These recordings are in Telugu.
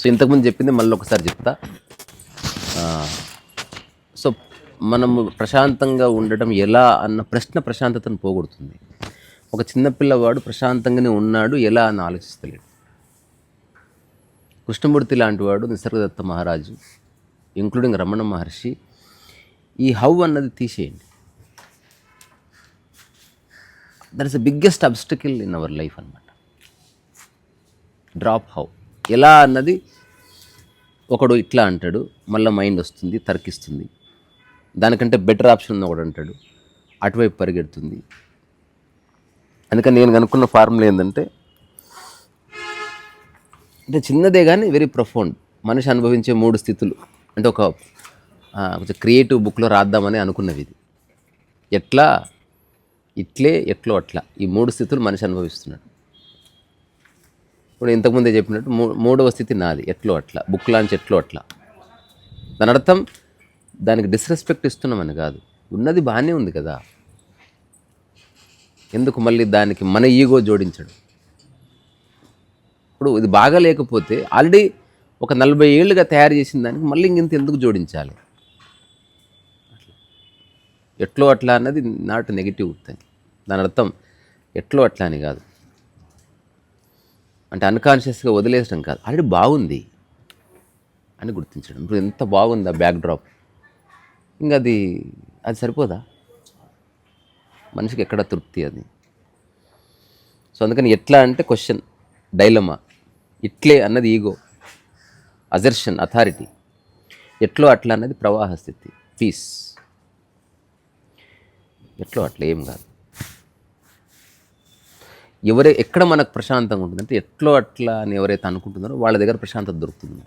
సో ఇంతకుముందు చెప్పింది మళ్ళీ ఒకసారి చెప్తా. సో మనము ప్రశాంతంగా ఉండటం ఎలా అన్న ప్రశ్న ప్రశాంతతను పోగొడుతుంది. ఒక చిన్నపిల్లవాడు ప్రశాంతంగానే ఉన్నాడు ఎలా అని ఆలోచిస్తలేడు. కృష్ణమూర్తి లాంటి వాడు, నిసర్గదత్త మహారాజు, ఇంక్లూడింగ్ రమణ మహర్షి, ఈ హౌ అన్నది తీసేయండి. That is the biggest obstacle in our life అనమాట. డ్రాప్ హౌ ఎలా అన్నది ఒకడు ఇట్లా అంటాడు, మళ్ళీ మైండ్ వస్తుంది, తర్కిస్తుంది. దానికంటే బెటర్ ఆప్షన్ ఒకడు అంటాడు, అటువైపు పరిగెడుతుంది. అందుకని నేను కనుక్కున్న ఫార్ములా ఏంటంటే, అంటే చిన్నదే కానీ వెరీ ప్రొఫౌండ్. మనిషి అనుభవించే 3 స్థితులు అంటే ఒక కొంచెం క్రియేటివ్ బుక్లో రాద్దామని అనుకున్నవి ఇది. ఎట్లా, ఇట్లే, ఎట్లో అట్లా, ఈ 3 స్థితులు మనిషి అనుభవిస్తున్నాడు. ఇప్పుడు ఇంతకుముందే చెప్పినట్టు 3వ స్థితి నాది, ఎట్లో అట్లా, బుక్ లాంచ్ ఎట్లో అట్లా. దాని అర్థం దానికి డిస్రెస్పెక్ట్ ఇస్తున్నామని కాదు, ఉన్నది బాగానే ఉంది కదా, ఎందుకు మళ్ళీ దానికి మన ఈగో జోడించడం. ఇప్పుడు ఇది బాగా లేకపోతే ఆల్రెడీ ఒక 40 ఏళ్ళుగా తయారు చేసిన దానికి మళ్ళీ ఇంత ఎందుకు జోడించాలి? ఎట్లో అట్లా అన్నది నాట్ నెగిటివ్ థింగ్. దాని అర్థం ఎట్లో అట్లా అని కాదు, అంటే అన్కాన్షియస్గా వదిలేసడం కాదు, ఆల్రెడీ బాగుంది అని గుర్తించడం. ఇప్పుడు ఎంత బాగుంది ఆ బ్యాక్ డ్రాప్, ఇంకా అది సరిపోదా? మనిషికి ఎక్కడ తృప్తి అది? సో అందుకని ఎట్లా అంటే క్వశ్చన్, డైలమా. ఇట్లే అన్నది ఈగో, అజర్షన్, అథారిటీ. ఎట్లో అట్లా అన్నది ప్రవాహ స్థితి, పీస్. ఎట్లో అట్లా ఏం కాదు. ఎక్కడ మనకు ప్రశాంతంగా ఉంటుందంటే ఎట్లో అట్లా అని ఎవరైతే అనుకుంటున్నారో వాళ్ళ దగ్గర ప్రశాంతత దొరుకుతుంది.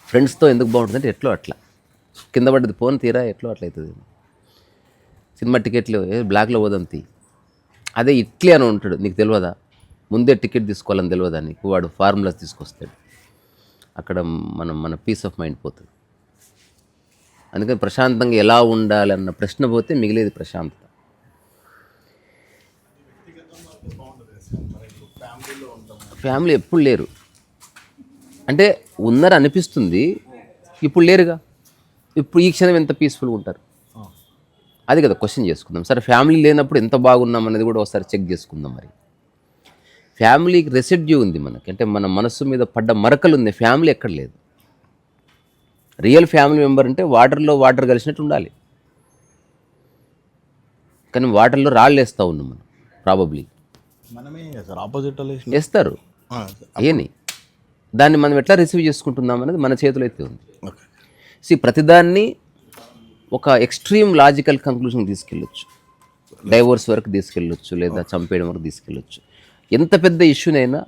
ఫ్రెండ్స్తో ఎందుకు బాగుంటుందంటే ఎట్లో అట్లా. కింద పడ్డది ఫోన్ తీరా ఎట్లో అట్లా అవుతుంది. సినిమా టికెట్లు బ్లాక్లో పోదంతి, అదే ఇట్లే అని ఉంటాడు. నీకు తెలియదా? ముందే టికెట్ తీసుకోవాలని తెలియదా నీకు? వాడు ఫార్ములాస్ తీసుకొస్తాడు. అక్కడ మన పీస్ ఆఫ్ మైండ్ పోతుంది. అందుకని ప్రశాంతంగా ఎలా ఉండాలన్న ప్రశ్న పోతే మిగిలేది ప్రశాంతత. ఫ్యామిలీ ఎప్పుడు లేరు అంటే ఉన్నారు అనిపిస్తుంది, ఇప్పుడు లేరుగా. ఇప్పుడు ఈ క్షణం ఎంత పీస్ఫుల్గా ఉంటారు అది కదా క్వశ్చన్ చేసుకుందాం. సరే ఫ్యామిలీ లేనప్పుడు ఎంత బాగున్నాం అనేది కూడా ఒకసారి చెక్ చేసుకుందాం. మరి ఫ్యామిలీకి రెసిడ్యూ ఉంది మనకి, అంటే మన మనస్సు మీద పడ్డ మరకలు ఉంది. ఫ్యామిలీ ఎక్కడ లేదు. రియల్ ఫ్యామిలీ మెంబర్ అంటే వాటర్లో వాటర్ కలిసినట్టు ఉండాలి, కానీ వాటర్లో రాళ్ళు వేస్తూ ఉన్నాం మనం. ప్రాబబ్లీ ఆపోజిట్ వేస్తారు. ఏని దాన్ని మనం ఎట్లా రిసీవ్ చేసుకుంటున్నాం అనేది మన చేతిలో అయితే ఉంది. ప్రతిదాన్ని ఒక ఎక్స్ట్రీమ్ లాజికల్ కంక్లూజన్ తీసుకెళ్ళొచ్చు, డైవోర్స్ వరకు తీసుకెళ్ళొచ్చు, లేదా చంపేయడం వరకు తీసుకెళ్ళొచ్చు. ఎంత పెద్ద ఇష్యూనైనా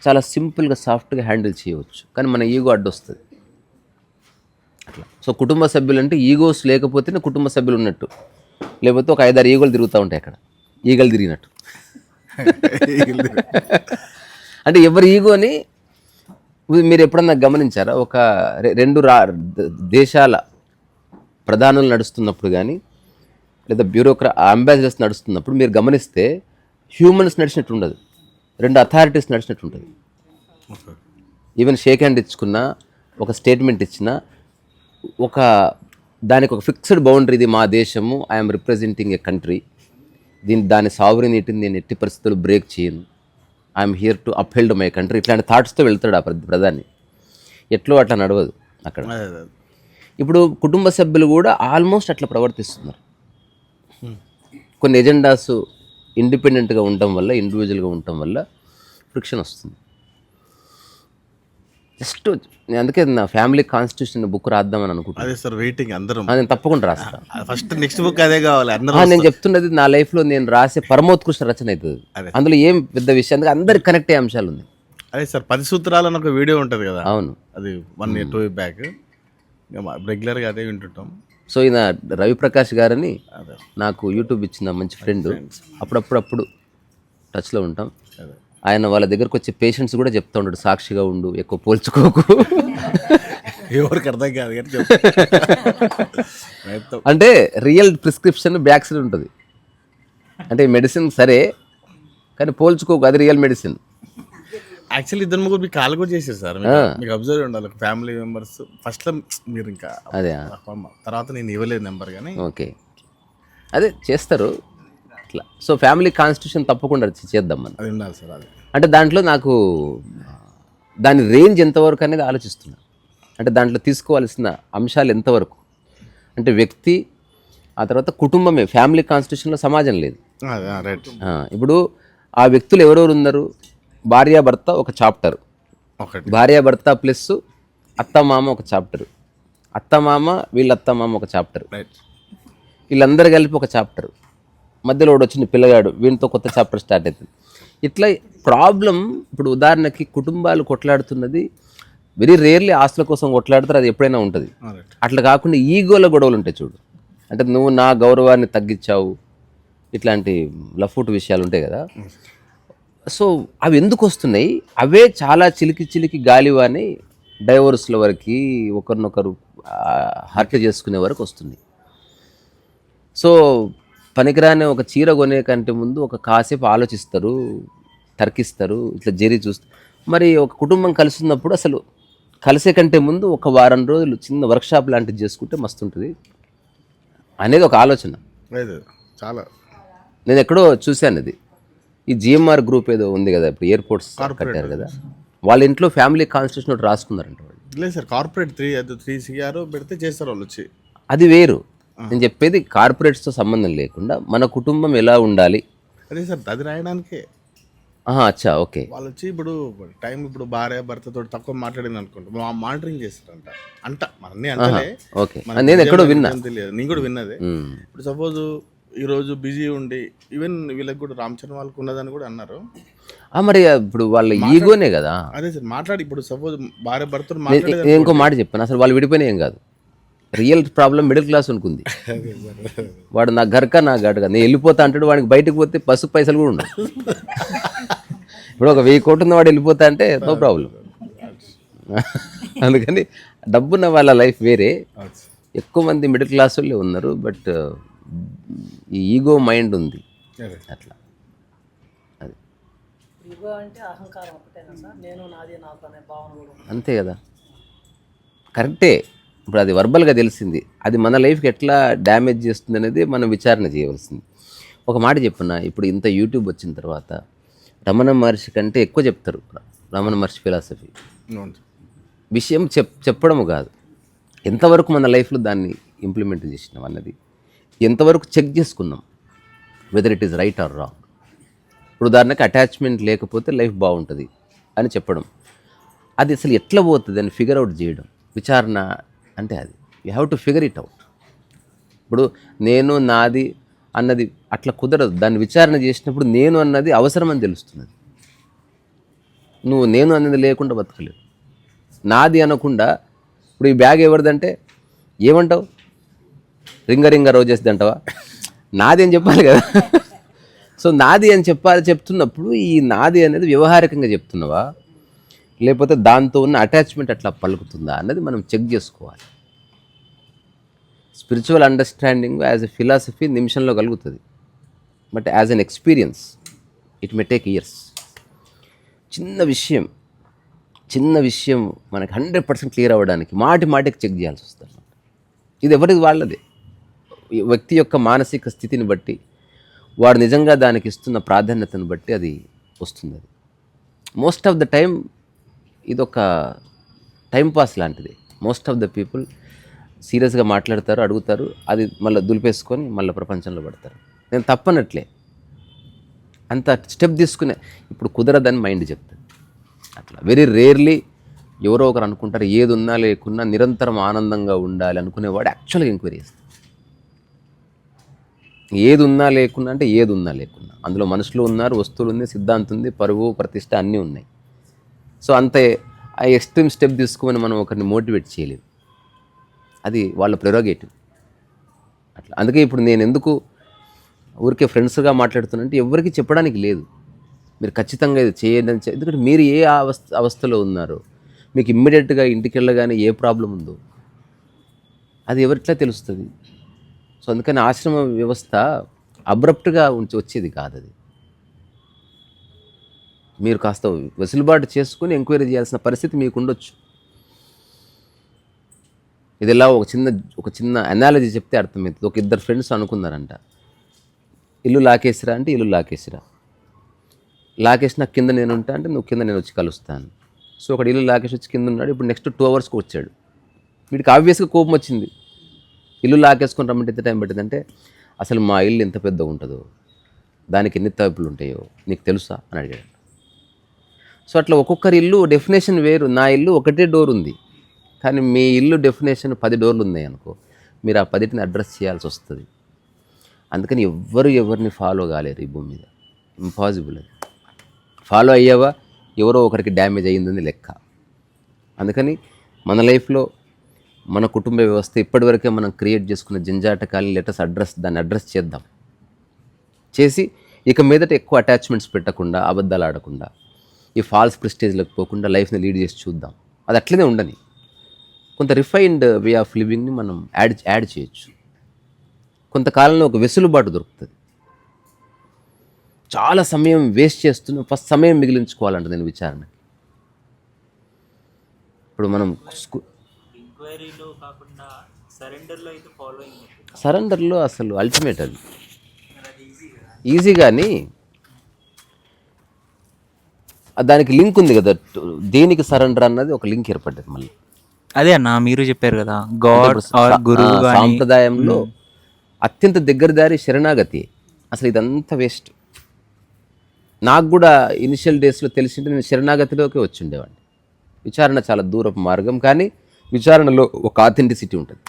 చాలా సింపుల్గా సాఫ్ట్గా హ్యాండిల్ చేయవచ్చు, కానీ మన ఈగో అడ్డొస్తుంది అట్లా. సో కుటుంబ సభ్యులు అంటే ఈగోస్ లేకపోతేనే కుటుంబ సభ్యులు ఉన్నట్టు, లేకపోతే ఒక 5-6 ఈగోలు తిరుగుతూ ఉంటాయి అక్కడ, ఈగలు తిరిగినట్టు. అంటే ఎవరి ఈగోని మీరు ఎప్పుడన్నా గమనించారా? ఒక 2 దేశాల ప్రధానులు నడుస్తున్నప్పుడు కానీ, లేదా అంబాసిడర్స్ నడుస్తున్నప్పుడు మీరు గమనిస్తే హ్యూమన్స్ నడిచినట్టు ఉండదు, 2 అథారిటీస్ నడిచినట్టు ఉంటుంది. ఈవెన్ షేక్ హ్యాండ్ ఇచ్చుకున్నా, ఒక స్టేట్మెంట్ ఇచ్చినా, దానికి ఒక ఫిక్స్డ్ బౌండరీ, ఇది మా దేశము, ఐఎమ్ రిప్రజెంటింగ్ ఏ కంట్రీ, దాని సావరినిటీని నేను ఎట్టి పరిస్థితులు బ్రేక్ చేయను, I'm here to upheld my country, ఇట్లాంటి థాట్స్తో వెళ్తాడు ఆ ప్రధాని. ఎట్లో అట్లా నడవదు అక్కడ. ఇప్పుడు కుటుంబ సభ్యులు కూడా ఆల్మోస్ట్ అట్లా ప్రవర్తిస్తున్నారు. కొన్ని ఎజెండాస్ ఇండిపెండెంట్గా ఉండటం వల్ల, ఇండివిజువల్గా ఉండటం వల్ల ఫ్రిక్షన్ వస్తుంది. జస్ట్ నేను అందుకే నా ఫ్యామిలీ కాన్స్టిట్యూషన్ బుక్ రాద్దామని అనుకుంటున్నాను. అదే సార్ వెయిటింగ్ అందరం. నేను తప్పకుండా రాస్తాను. ఫస్ట్ నెక్స్ట్ బుక్ అదే కావాలి అందరూ. నేను చెప్తున్నది నా లైఫ్లో నేను రాసే పరమోత్కృష్ట రచన అవుతుంది. అందులో ఏం పెద్ద విషయం, అందుకే అందరికి కనెక్ట్ అయ్యే అంశాలు ఉంది. అదే సార్ 10 సూత్రాలు అని ఒక వీడియో ఉంటుంది కదా. అవును, అది 1 year 2 years బ్యాక్ రెగ్యులర్గా అదే వింటుంటాం. సో ఈయన రవిప్రకాష్ గారని నాకు యూట్యూబ్ ఇచ్చిన మంచి ఫ్రెండ్, అప్పుడప్పుడు టచ్లో ఉంటాం. ఆయన వాళ్ళ దగ్గరకు వచ్చే పేషెంట్స్ కూడా చెప్తా ఉంటాడు, సాక్షిగా ఉండు, ఎక్కువ పోల్చుకోకు. ఎవరికి అర్థం కాదు అంటే రియల్ ప్రిస్క్రిప్షన్ బ్యాక్ సైడ్ ఉంటుంది. అంటే మెడిసిన్ సరే, కానీ పోల్చుకోకు, అది రియల్ మెడిసిన్. యాక్చువల్లీ ఇద్దరు ముగ్గురు మీకు కాల్ కూడా చేశారు సార్. మీకు అబ్జర్వ్ ఉండాలి ఫ్యామిలీ మెంబర్స్. ఫస్ట్లో మీరు ఇంకా అదే తర్వాత నేను ఇవ్వలేదు నెంబర్ కానీ. ఓకే, అదే చేస్తారు అట్లా. సో ఫ్యామిలీ కాన్స్టిట్యూషన్ తప్పకుండా చేద్దాం మనం. అది ఉండాలి సార్. అది అంటే దాంట్లో నాకు దాని రేంజ్ ఎంతవరకు అనేది ఆలోచిస్తున్నా. అంటే దాంట్లో తీసుకోవాల్సిన అంశాలు ఎంతవరకు అంటే వ్యక్తి, ఆ తర్వాత కుటుంబమే. ఫ్యామిలీ కాన్స్టిట్యూషన్లో సమాజం లేదు. రైట్. ఇప్పుడు ఆ వ్యక్తులు ఎవరెవరు ఉన్నారు? భార్యాభర్త ఒక చాప్టర్, ఒకటి భార్యాభర్త ప్లస్ అత్తమామ ఒక చాప్టర్, అత్తమామ వీళ్ళ అత్తమామ ఒక చాప్టర్, రైట్. వీళ్ళందరూ కలిపి ఒక చాప్టర్, మధ్యలో ఒకడు వచ్చిన పిల్లగాడు, వీళ్ళతో కొత్త చాప్టర్ స్టార్ట్ అవుతుంది. ఇట్లా ప్రాబ్లం. ఇప్పుడు ఉదాహరణకి కుటుంబాలు కొట్లాడుతున్నది వెరీ రేర్లీ ఆస్తుల కోసం కొట్లాడతారు, అది ఎప్పుడైనా ఉంటుంది. అట్లా కాకుండా ఈగోల గొడవలు ఉంటాయి చూడు. అంటే నువ్వు నా గౌరవాన్ని తగ్గించావు, ఇట్లాంటి లఫూట్ విషయాలు ఉంటాయి కదా. సో అవి ఎందుకు వస్తున్నాయి? అవే చాలా చిలికి చిలికి గాలివాని డైవోర్స్ల వరకు, ఒకరినొకరు హర్ట్ చేసుకునే వరకు వస్తుంది. సో పనికిరాని ఒక చీర కొనే కంటే ముందు ఒక కాసేపు ఆలోచిస్తారు, తర్కిస్తారు, ఇట్లా జరి చూస్తారు. మరి ఒక కుటుంబం కలిసినప్పుడు అసలు కలిసే కంటే ముందు ఒక వారం రోజులు చిన్న వర్క్షాప్ లాంటిది చేసుకుంటే మస్తు ఉంటుంది అనేది ఒక ఆలోచన. చాలా నేను ఎక్కడో చూశాను ఇది. ఈ జిఎంఆర్ గ్రూప్ ఏదో ఉంది కదా, ఇప్పుడు ఎయిర్పోర్ట్స్ కట్టారు కదా, వాళ్ళ ఇంట్లో ఫ్యామిలీ కాన్స్టిట్యూషన్ ఒకటి రాసుకున్నారంట వాళ్ళు. లేదు సార్, కార్పొరేట్ 3 CR పెడితే చేస్తారు వాళ్ళు వచ్చి. అది వేరు. నేను చెప్పేది కార్పొరేట్స్తో సంబంధం లేకుండా మన కుటుంబం ఎలా ఉండాలి. అదే సార్, అది రాయడానికే. అచ్చా, ఓకే. వాళ్ళు వచ్చి ఇప్పుడు టైం ఇప్పుడు భార్య భర్తతో తక్కువ మాట్లాడింది అనుకుంటా, మానిటరింగ్ చేస్తారంట. మనని అంటే ఓకే, నేను ఎక్కడో విన్నా, తెలియదు, నేను కూడా విన్నదే. ఇప్పుడు సపోజ్ ఈ రోజు బిజీ ఉండి ఈవెన్ వీళ్ళకి కూడా రామ్ చరణ్ వాళ్ళకి ఉన్నదని కూడా అన్నారు. మరి ఇప్పుడు వాళ్ళ ఈగోనే కదా. అదే సార్, మాట్లాడి ఇప్పుడు సపోజ్ భార్య భర్తలు నేను ఇంకో మాట చెప్పాను, అసలు వాళ్ళు విడిపోయినా ఏం కాదు. రియల్ ప్రాబ్లం మిడిల్ క్లాస్ అనుకుంది. వాడు నా గర్క నా గడక, నేను వెళ్ళిపోతా అంటాడు, వాడికి బయటకు పోతే బస్సు పైసలు కూడా ఉండవు. ఇప్పుడు ఒక 1000 కోట్లు ఉన్న వాడు వెళ్ళిపోతా అంటే నో ప్రాబ్లం. అందుకని డబ్బున్న వాళ్ళ లైఫ్ వేరే. ఎక్కువ మంది మిడిల్ క్లాస్ వాళ్ళే ఉన్నారు, బట్ ఈ ఈగో మైండ్ ఉంది అట్లా. అది అంతే కదా, కరెక్టే. ఇప్పుడు అది వర్బల్గా తెలిసింది, అది మన లైఫ్కి ఎట్లా డ్యామేజ్ చేస్తుంది అనేది మనం విచారణ చేయవలసింది. ఒక మాట చెప్పున్నా, ఇప్పుడు ఇంత యూట్యూబ్ వచ్చిన తర్వాత రమణ మహర్షి కంటే ఎక్కువ చెప్తారు. రమణ మహర్షి ఫిలాసఫీ విషయం చెప్పడము కాదు, ఎంతవరకు మన లైఫ్లో దాన్ని ఇంప్లిమెంట్ చేసినాం అన్నది, ఎంతవరకు చెక్ చేసుకున్నాం whether it is right are wrong. ఇప్పుడు ఉదాహరణకి అటాచ్మెంట్ లేకపోతే లైఫ్ బాగుంటుంది అని చెప్పడం, అది అసలు ఎట్లా పోతుంది అని ఫిగర్ అవుట్ చేయడం. విచారణ అంటే అది you have to figure it out. ఇప్పుడు నేను నాది అన్నది అట్లా కుదరదు. దాన్ని విచారణ చేసినప్పుడు నేను అన్నది అవసరమని తెలుస్తున్నది. నువ్వు నేను అన్నది లేకుండా బతకలేవు. నాది అనకుండా ఇప్పుడు ఈ బ్యాగ్ ఎవరిదంటే ఏమంటావు? రింగ రోజేసి అంటావా? నాది అని చెప్పాలి కదా. సో నాది అని చెప్తున్నప్పుడు ఈ నాది అనేది వ్యవహారికంగా చెప్తున్నావా, లేకపోతే దాంతో ఉన్న అటాచ్మెంట్ అట్లా పలుకుతుందా అన్నది మనం చెక్ చేసుకోవాలి. Spiritual understanding as a philosophy నిమిషంలో కలుగుతుంది, but as an experience it may take years. చిన్న విషయం మనకి 100% క్లియర్ అవ్వడానికి మాటికి చెక్ చేయాల్సి వస్తుంది. ఇది ఎవరికి వాళ్ళదే, వ్యక్తి యొక్క మానసిక స్థితిని బట్టి, వాడు నిజంగా దానికి ఇస్తున్న ప్రాధాన్యతను బట్టి అది వస్తుంది. అది మోస్ట్ ఆఫ్ ద టైం ఇదొక టైంపాస్ లాంటిది. మోస్ట్ ఆఫ్ ద పీపుల్ సీరియస్గా మాట్లాడతారు, అడుగుతారు, అది మళ్ళీ దులిపేసుకొని మళ్ళీ ప్రపంచంలో పడతారు. నేను తప్పనట్లే, అంత స్టెప్ తీసుకునే ఇప్పుడు కుదరదని మైండ్ చెప్తాను. అట్లా వెరీ రేర్లీ ఎవరో ఒకరు అనుకుంటారు ఏది ఉన్నా లేకున్నా నిరంతరం ఆనందంగా ఉండాలి అనుకునేవాడు యాక్చువల్గా ఎంక్వైరీ చేస్తాడు. ఏది ఉన్నా లేకున్నా అంటే ఏది ఉన్నా లేకున్నా అందులో మనుషులు ఉన్నారు, వస్తువులు ఉంది, సిద్ధాంతం ఉంది, పరువు ప్రతిష్ట అన్నీ ఉన్నాయి. సో అంతే ఆ ఎక్స్ట్రీమ్ స్టెప్ తీసుకుని మనం ఒకరిని మోటివేట్ చేయలేము, అది వాళ్ళ ప్రెరోగేటివ్ అట్లా. అందుకే ఇప్పుడు నేను ఎందుకు ఊరికే ఫ్రెండ్స్గా మాట్లాడుతున్నానంటే ఎవరికి చెప్పడానికి లేదు, మీరు ఖచ్చితంగా ఇది చేయండి అని. ఎందుకంటే మీరు ఏ అవస్థలో ఉన్నారో, మీకు ఇమ్మీడియట్గా ఇంటికి వెళ్ళగానే ఏ ప్రాబ్లం ఉందో అది ఎవరిట్లా తెలుస్తుంది. సో అందుకని ఆశ్రమ వ్యవస్థ అబ్రప్ట్గా వచ్చేది కాదు. అది మీరు కాస్త వెసులుబాటు చేసుకుని ఎంక్వైరీ చేయాల్సిన పరిస్థితి మీకు ఉండొచ్చు. ఇది ఎలా ఒక చిన్న అనాలజీ చెప్తే అర్థమవుతుంది. ఒక ఇద్దరు ఫ్రెండ్స్ అనుకున్నారంట, ఇల్లు లాకేసిరా అంటే ఇల్లు లాకేసిరా, లాకేసిన కింద నేను ఉంటా అంటే నువ్వు కింద నేను వచ్చి కలుస్తాను. సో ఒకటి ఇల్లు లాకేసి వచ్చి కింద ఉన్నాడు. ఇప్పుడు నెక్స్ట్ 2 అవర్స్కి వచ్చాడు. వీడికి ఆబ్వియస్గా కోపం వచ్చింది. ఇల్లు లాకేసుకొని రమ్మంటే ఎంత టైం పట్టిందంటే, అసలు మా ఇల్లు ఎంత పెద్దగా ఉంటుందో, దానికి ఎన్ని తలుపులు ఉంటాయో నీకు తెలుసా అని అడిగాడు. సో అట్లా ఒక్కొక్కరి ఇల్లు డెఫినేషన్ వేరు. నా ఇల్లు ఒకటే డోర్ ఉంది, కానీ మీ ఇల్లు డెఫినేషన్ 10 డోర్లు ఉన్నాయి అనుకో, మీరు ఆ 10టిని అడ్రస్ చేయాల్సి వస్తుంది. అందుకని ఎవరిని ఫాలో కాలేరు ఈ భూమి మీద. ఇంపాసిబుల్. అది ఫాలో అయ్యావా ఎవరో ఒకరికి డ్యామేజ్ అయ్యిందని లెక్క. అందుకని మన లైఫ్లో మన కుటుంబ వ్యవస్థ ఇప్పటివరకే మనం క్రియేట్ చేసుకున్న జంజాటకాలని దాన్ని అడ్రస్ చేద్దాం. చేసి ఇక మీదట ఎక్కువ అటాచ్మెంట్స్ పెట్టకుండా, అబద్ధాలు ఆడకుండా, ఈ ఫాల్స్ ప్రెస్టేజ్లకు పోకుండా లైఫ్ని లీడ్ చేసి చూద్దాం. అది అట్లనే ఉండని. కొంత రిఫైన్డ్ వే ఆఫ్ లివింగ్ని మనం యాడ్ చేయొచ్చు. కొంతకాలంలో ఒక వెసులుబాటు దొరుకుతుంది. చాలా సమయం వేస్ట్ చేస్తున్నాం, ఫస్ట్ సమయం మిగిలించుకోవాలంట నేను విచారణకి. ఇప్పుడు మనం ఎంక్వైరీలో కాకుండా సరెండర్లో అయితే ఫాలోయింగ్. సరెండర్లో అసలు అల్టిమేట్ అది ఈజీ, కానీ దానికి లింక్ ఉంది కదా, దేనికి సరెండర్ అన్నది ఒక లింక్ ఏర్పడ్డది మళ్ళీ. అదే అన్న మీరు చెప్పారు కదా, గాడ్ ఆర్ గురువు గాని. సాంప్రదాయంలో అత్యంత దగ్గర దారి శరణాగతి. అసలు ఇదంతా వేస్ట్. నాకు కూడా ఇనిషియల్ డేస్లో తెలిసింటే నేను శరణాగతిలోకి వచ్చి ఉండేవాడిని. విచారణ చాలా దూరపు మార్గం, కానీ విచారణలో ఒక ఆథెంటిసిటీ ఉంటుంది.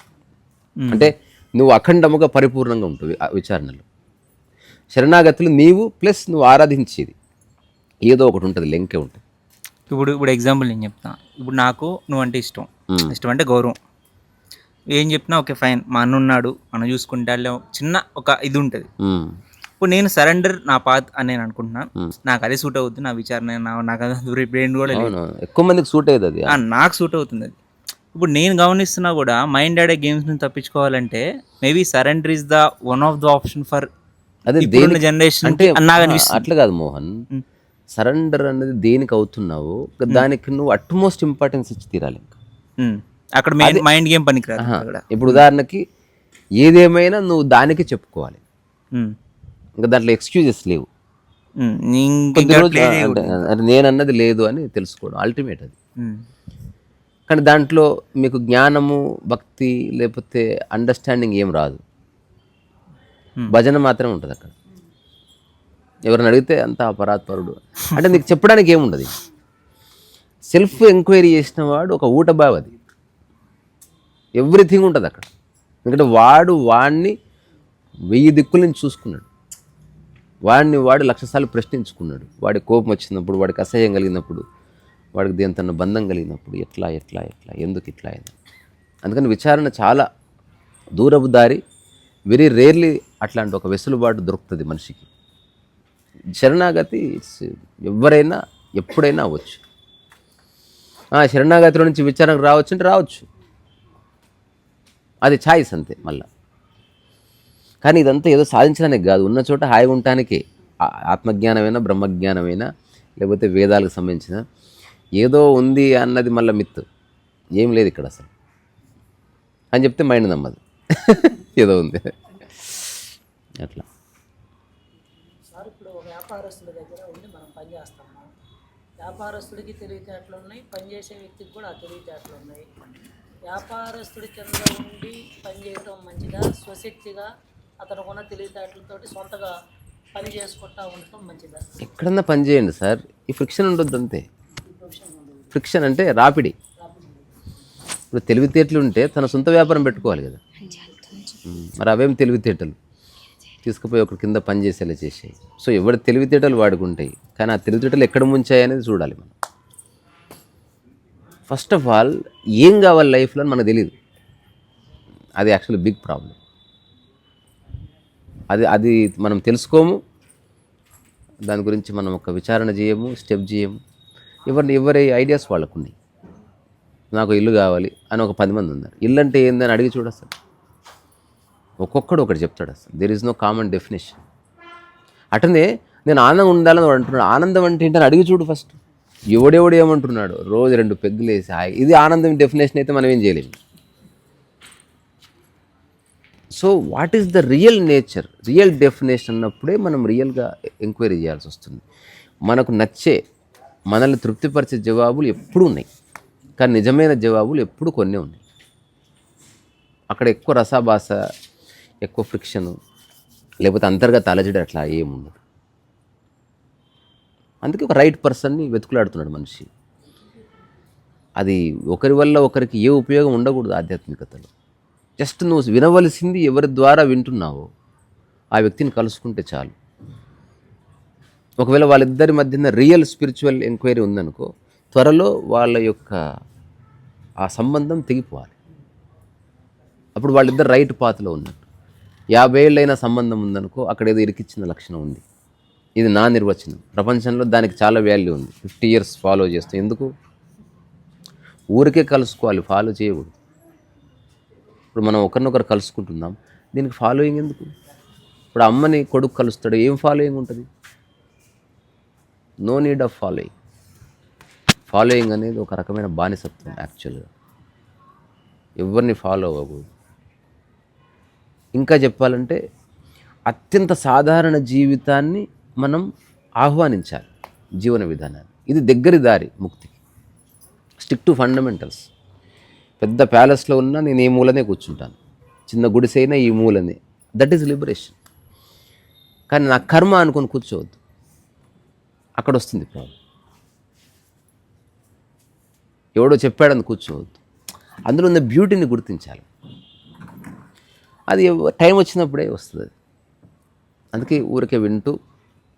అంటే నువ్వు అఖండముగా పరిపూర్ణంగా ఉంటుంది ఆ విచారణలో. శరణాగతులు నీవు ప్లస్ నువ్వు ఆరాధించేది ఏదో ఒకటి ఉంటుంది, లెంకే ఉంటుంది. ఇప్పుడు ఎగ్జాంపుల్ నేను చెప్తాను. ఇప్పుడు నాకు నువ్వు అంటే ఇష్టం అంటే గౌరవం. ఏం చెప్పినా ఓకే ఫైన్, మా అన్న ఉన్నాడు, మనం చూసుకుంటే చిన్న ఒక ఇది ఉంటుంది. ఇప్పుడు నేను సరెండర్ నా పాత్ అని నేను అనుకుంటున్నాను. నాకు అదే సూట్ అవుతుంది, నా విచారణ నాకు బ్రెయిన్ కూడా ఎక్కువ మందికి సూట్ అవుతుంది, నాకు సూట్ అవుతుంది అది. ఇప్పుడు నేను గమనిస్తున్నా కూడా మైండ్ ఆడే గేమ్స్ నుంచి తప్పించుకోవాలంటే maybe surrender is the one of the option for అదే జనరేషన్ అంటే అట్లా కాదు మోహన్. సరెండర్ అనేది దేనికి అవుతున్నావు దానికి నువ్వు అట్మోస్ట్ ఇంపార్టెన్స్ ఇచ్చి తీరాలి. అక్కడ మైండ్ గేమ్ పనికిరాదు. ఇప్పుడు ఉదాహరణకి ఏదేమైనా నువ్వు దానికి చెప్పుకోవాలి, ఇంకా దాంట్లో ఎక్స్క్యూజెస్ లేవు. నేను అన్నది లేదు అని తెలుసుకోవడం అల్టిమేట్ అది. కానీ దాంట్లో మీకు జ్ఞానము, భక్తి లేకపోతే అండర్స్టాండింగ్ ఏం రాదు. భజన మాత్రమే ఉంటుంది అక్కడ. ఎవరిని అడిగితే అంత అపరాత్పరుడు అంటే నీకు చెప్పడానికి ఏముండదు. సెల్ఫ్ ఎంక్వైరీ చేసిన వాడు ఒక ఊటబావి. అది ఎవ్రీథింగ్ ఉంటుంది అక్కడ. ఎందుకంటే వాడిని 1000 దిక్కుల నుంచి చూసుకున్నాడు. వాడు 1,00,000 సార్లు ప్రశ్నించుకున్నాడు. వాడి కోపం వచ్చినప్పుడు, వాడికి అసహ్యం కలిగినప్పుడు, వాడికి దేనితో బంధం కలిగినప్పుడు ఎట్లా ఎందుకు ఇట్లా అయింది. అందుకని విచారణ చాలా దూరపు దారి. వెరీ రేర్లీ అట్లాంటి ఒక వెసులుబాటు దొరుకుతుంది మనిషికి. శరణాగతి ఎవరైనా ఎప్పుడైనా అవ్వచ్చు. శరణాగతిలో నుంచి విచారణకు రావచ్చు అంటే రావచ్చు, అది ఛాయిస్ అంతే మళ్ళా. కానీ ఇదంతా ఏదో సాధించడానికి కాదు, ఉన్న చోట హాయిగా ఉండటానికే. ఆత్మజ్ఞానమైనా, బ్రహ్మజ్ఞానమైనా, లేకపోతే వేదాలకు సంబంధించిన ఏదో ఉంది అన్నది మళ్ళీ మిత్తు. ఏం లేదు ఇక్కడ అసలు అని చెప్తే మైండ్ నమ్మదు. ఏదో ఉంది అట్లా. సార్ ఇప్పుడు వ్యాపారస్తుల దగ్గర ఉండి మనం పనిచేస్తాము. వ్యాపారస్తుడికి తెలివితేటలు ఉన్నాయి, పనిచేసే వ్యక్తికి కూడా ఆ తెలివితేటలు ఉన్నాయి. వ్యాపారస్తుడి కింద ఉండి పనిచేయటం మంచిదా, స్వశక్తిగా అతనుకున్న తెలివితేటలతోటి సొంతగా పని చేసుకుంటా ఉండటం మంచిదా? ఎక్కడన్నా పని చేయండి సార్, ఈ ఫ్రిక్షన్ ఉండొద్దు అంతే. ఫ్రిక్షన్ అంటే రాపిడి. ఇప్పుడు తెలివితేటలు ఉంటే తన సొంత వ్యాపారం పెట్టుకోవాలి కదా. మరి అవేం తెలివితేటలు తీసుకుపోయి ఒకటి కింద పని చేసేలా చేసాయి. సో ఎవరి తెలివితేటలు వాడుకుంటాయి, కానీ ఆ తెలివితేటలు ఎక్కడ ముంచాయి అనేది చూడాలి మనం. ఫస్ట్ ఆఫ్ ఆల్ ఏం కావాలి లైఫ్లో అని మనకు తెలియదు. అది యాక్చువల్లీ బిగ్ ప్రాబ్లం. అది మనం తెలుసుకోము, దాని గురించి మనం ఒక విచారణ చేయము, స్టెప్ చేయము. ఎవరి ఐడియాస్ వాళ్ళకు ఉన్నాయి. నాకు ఇల్లు కావాలి అని ఒక 10 మంది ఉన్నారు. ఇల్లు అంటే ఏందని అడిగి చూడు. అసలు ఒక్కొక్కడు ఒకటి చెప్తాడు. అసలు there is no common definition. అటనే నేను ఆనందంగా ఉండాలని వాడు అంటున్నాడు. ఆనందం అంటే ఏంటని అడిగి చూడు ఫస్ట్. ఎవడెవడు ఏమంటున్నాడు? రోజు 2 పెగ్గులు వేసి హాయి, ఇది ఆనందం డెఫినేషన్ అయితే మనం ఏం చేయలేము. So what is the real nature, real definition అన్నప్పుడే మనం రియల్గా ఎంక్వైరీ చేయాల్సి వస్తుంది. మనకు నచ్చే, మనల్ని తృప్తిపరిచే జవాబులు ఎప్పుడూ ఉన్నాయి, కానీ నిజమైన జవాబులు ఎప్పుడు కొన్ని ఉన్నాయి. అక్కడ ఎక్కువ రసాభాస, ఎక్కువ ఫ్రిక్షను, లేకపోతే అంతర్గత అలజడి అట్లా ఏముండదు. అందుకే ఒక రైట్ పర్సన్ని వెతుకులాడుతున్నాడు మనిషి. అది ఒకరి వల్ల ఒకరికి ఏ ఉపయోగం ఉండకూడదు ఆధ్యాత్మికతలో. జస్ట్ నువ్వు వినవలసింది ఎవరి ద్వారా వింటున్నావో ఆ వ్యక్తిని కలుసుకుంటే చాలు. ఒకవేళ వాళ్ళిద్దరి మధ్యన రియల్ స్పిరిచువల్ ఎంక్వైరీ ఉందనుకో, త్వరలో వాళ్ళ యొక్క ఆ సంబంధం తెగిపోవాలి. అప్పుడు వాళ్ళిద్దరు రైట్ పాత్లో ఉన్నట్టు. 50 ఏళ్ళైన సంబంధం ఉందనుకో, అక్కడ ఏదో ఇరికిచ్చిన లక్షణం ఉంది. ఇది నా నిర్వచనం. ప్రపంచంలో దానికి చాలా వాల్యూ ఉంది. 50 years ఫాలో చేస్తూ ఎందుకు? ఊరికే కలుసుకోవాలి, ఫాలో చేయకూడదు. ఇప్పుడు మనం ఒకరినొకరు కలుసుకుంటున్నాం, దీనికి ఫాలోయింగ్ ఎందుకు? ఇప్పుడు అమ్మని కొడుకు కలుస్తాడు, ఏం ఫాలోయింగ్ ఉంటుంది? No need of following. Following అనేది ఒక రకమైన బానిసత్వం. యాక్చువల్గా ఎవరిని ఫాలో అవ్వకూడదు. ఇంకా చెప్పాలంటే అత్యంత సాధారణ జీవితాన్ని మనం ఆహ్వానించాలి, జీవన విధానాన్ని. ఇది దగ్గరి దారి ముక్తికి. Stick to fundamentals. పెద్ద ప్యాలెస్లో ఉన్నా నేను ఈ మూలనే కూర్చుంటాను, చిన్న గుడిసైనా ఈ మూలనే. That is liberation. కానీ నా కర్మ అనుకొని కూర్చోవద్దు, అక్కడ వస్తుంది ప్రాబ్లం. ఎవడో చెప్పాడని కూర్చోవద్దు, అందులో ఉన్న బ్యూటీని గుర్తించాలి. అది టైం వచ్చినప్పుడే వస్తుంది అది. అందుకే ఊరికే వింటూ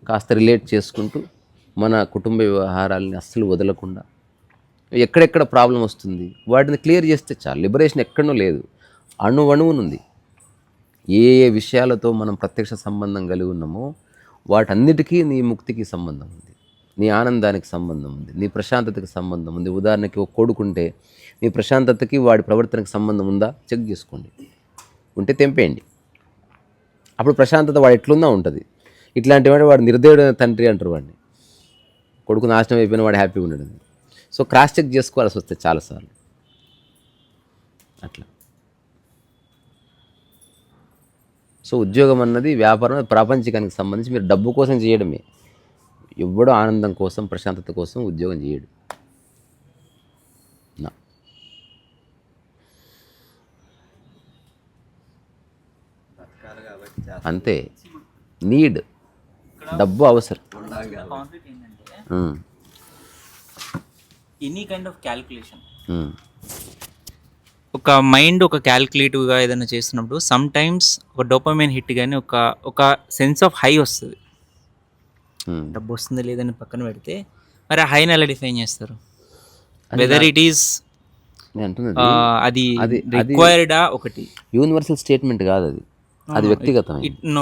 కాస్త రిలేట్ చేసుకుంటూ మన కుటుంబ వ్యవహారాలని అస్సలు వదలకుండా ఎక్కడెక్కడ ప్రాబ్లం వస్తుంది వాటిని క్లియర్ చేస్తే చాలు. లిబరేషన్ ఎక్కడనో లేదు, అణువణువునుంది. ఏ ఏ విషయాలతో మనం ప్రత్యక్ష సంబంధం కలిగి ఉన్నామో వాటన్నిటికీ నీ ముక్తికి సంబంధం ఉంది, నీ ఆనందానికి సంబంధం ఉంది, నీ ప్రశాంతతకి సంబంధం ఉంది. ఉదాహరణకి ఒక కొడుకుంటే నీ ప్రశాంతతకి వాడి ప్రవర్తనకి సంబంధం ఉందా చెక్ చేసుకోండి. ఉంటే తెంపేయండి. అప్పుడు ప్రశాంతత వాడు ఎట్లుందా ఉంటుంది. ఇట్లాంటి వాడు నిర్దయుడైన తండ్రి అంటారు వాడిని. కొడుకు నాశనం అయిపోయిన వాడు హ్యాపీగా ఉండడు. సో క్రాస్ చెక్ చేసుకోవాల్సి వస్తుంది చాలాసార్లు అట్లా. సో ఉద్యోగం అన్నది, వ్యాపారం, ప్రాపంచికానికి సంబంధించి మీరు డబ్బు కోసం చేయడమే. ఎవ్వడో ఆనందం కోసం, ప్రశాంతత కోసం ఉద్యోగం చేయడు. అంతే. నీడ్, డబ్బు అవసరం. కాన్ఫ్లిక్ట్ ఏంటంటే ఎనీ కైండ్ ఆఫ్ క్యాల్కులేషన్, ఒక మైండ్ ఒక క్యాల్కులేటివ్గా ఏదైనా చేస్తున్నప్పుడు సమ్ టైమ్స్ ఒక డోపమైన్ హిట్ కానీ ఒక సెన్స్ ఆఫ్ హై వస్తుంది. డబ్బు వస్తుంది లేదని పక్కన పెడితే మరి ఆ హైని ఎలా డిఫైన్ చేస్తారు? వెదర్ ఇట్ ఈస్ అది రిక్వైర్డా ఒకటి యూనివర్సల్ స్టేట్మెంట్ కాదు అది, అది వ్యక్తిగతం. No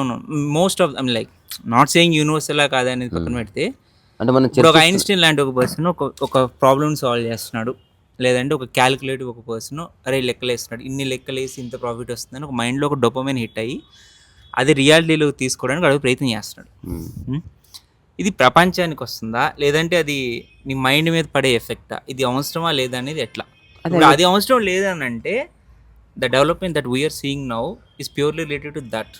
most of like not saying universal కాదనేది పక్కన పెడితే, అంటే మనం ఇప్పుడు ఒక ఐన్స్టీన్ లాంటి ఒక పర్సన్ ఒక ప్రాబ్లమ్ సాల్వ్ చేస్తున్నాడు, లేదంటే ఒక క్యాలిక్యులేటివ్ ఒక పర్సన్ అరే లెక్కలు వేస్తున్నాడు, ఇన్ని లెక్కలు వేసి ఇంత ప్రాఫిట్ వస్తుందని ఒక మైండ్లో ఒక డోపమైన్ హిట్ అయ్యి అది రియాలిటీలో తీసుకోవడానికి అడుగు ప్రయత్నం చేస్తున్నాడు. ఇది ప్రపంచానికి వస్తుందా, లేదంటే అది నీ మైండ్ మీద పడే ఎఫెక్టా, ఇది అవసరమా లేదా అనేది ఎట్లా? ఇప్పుడు అది అవసరం లేదని అంటే the development that we are seeing now is purely related to that.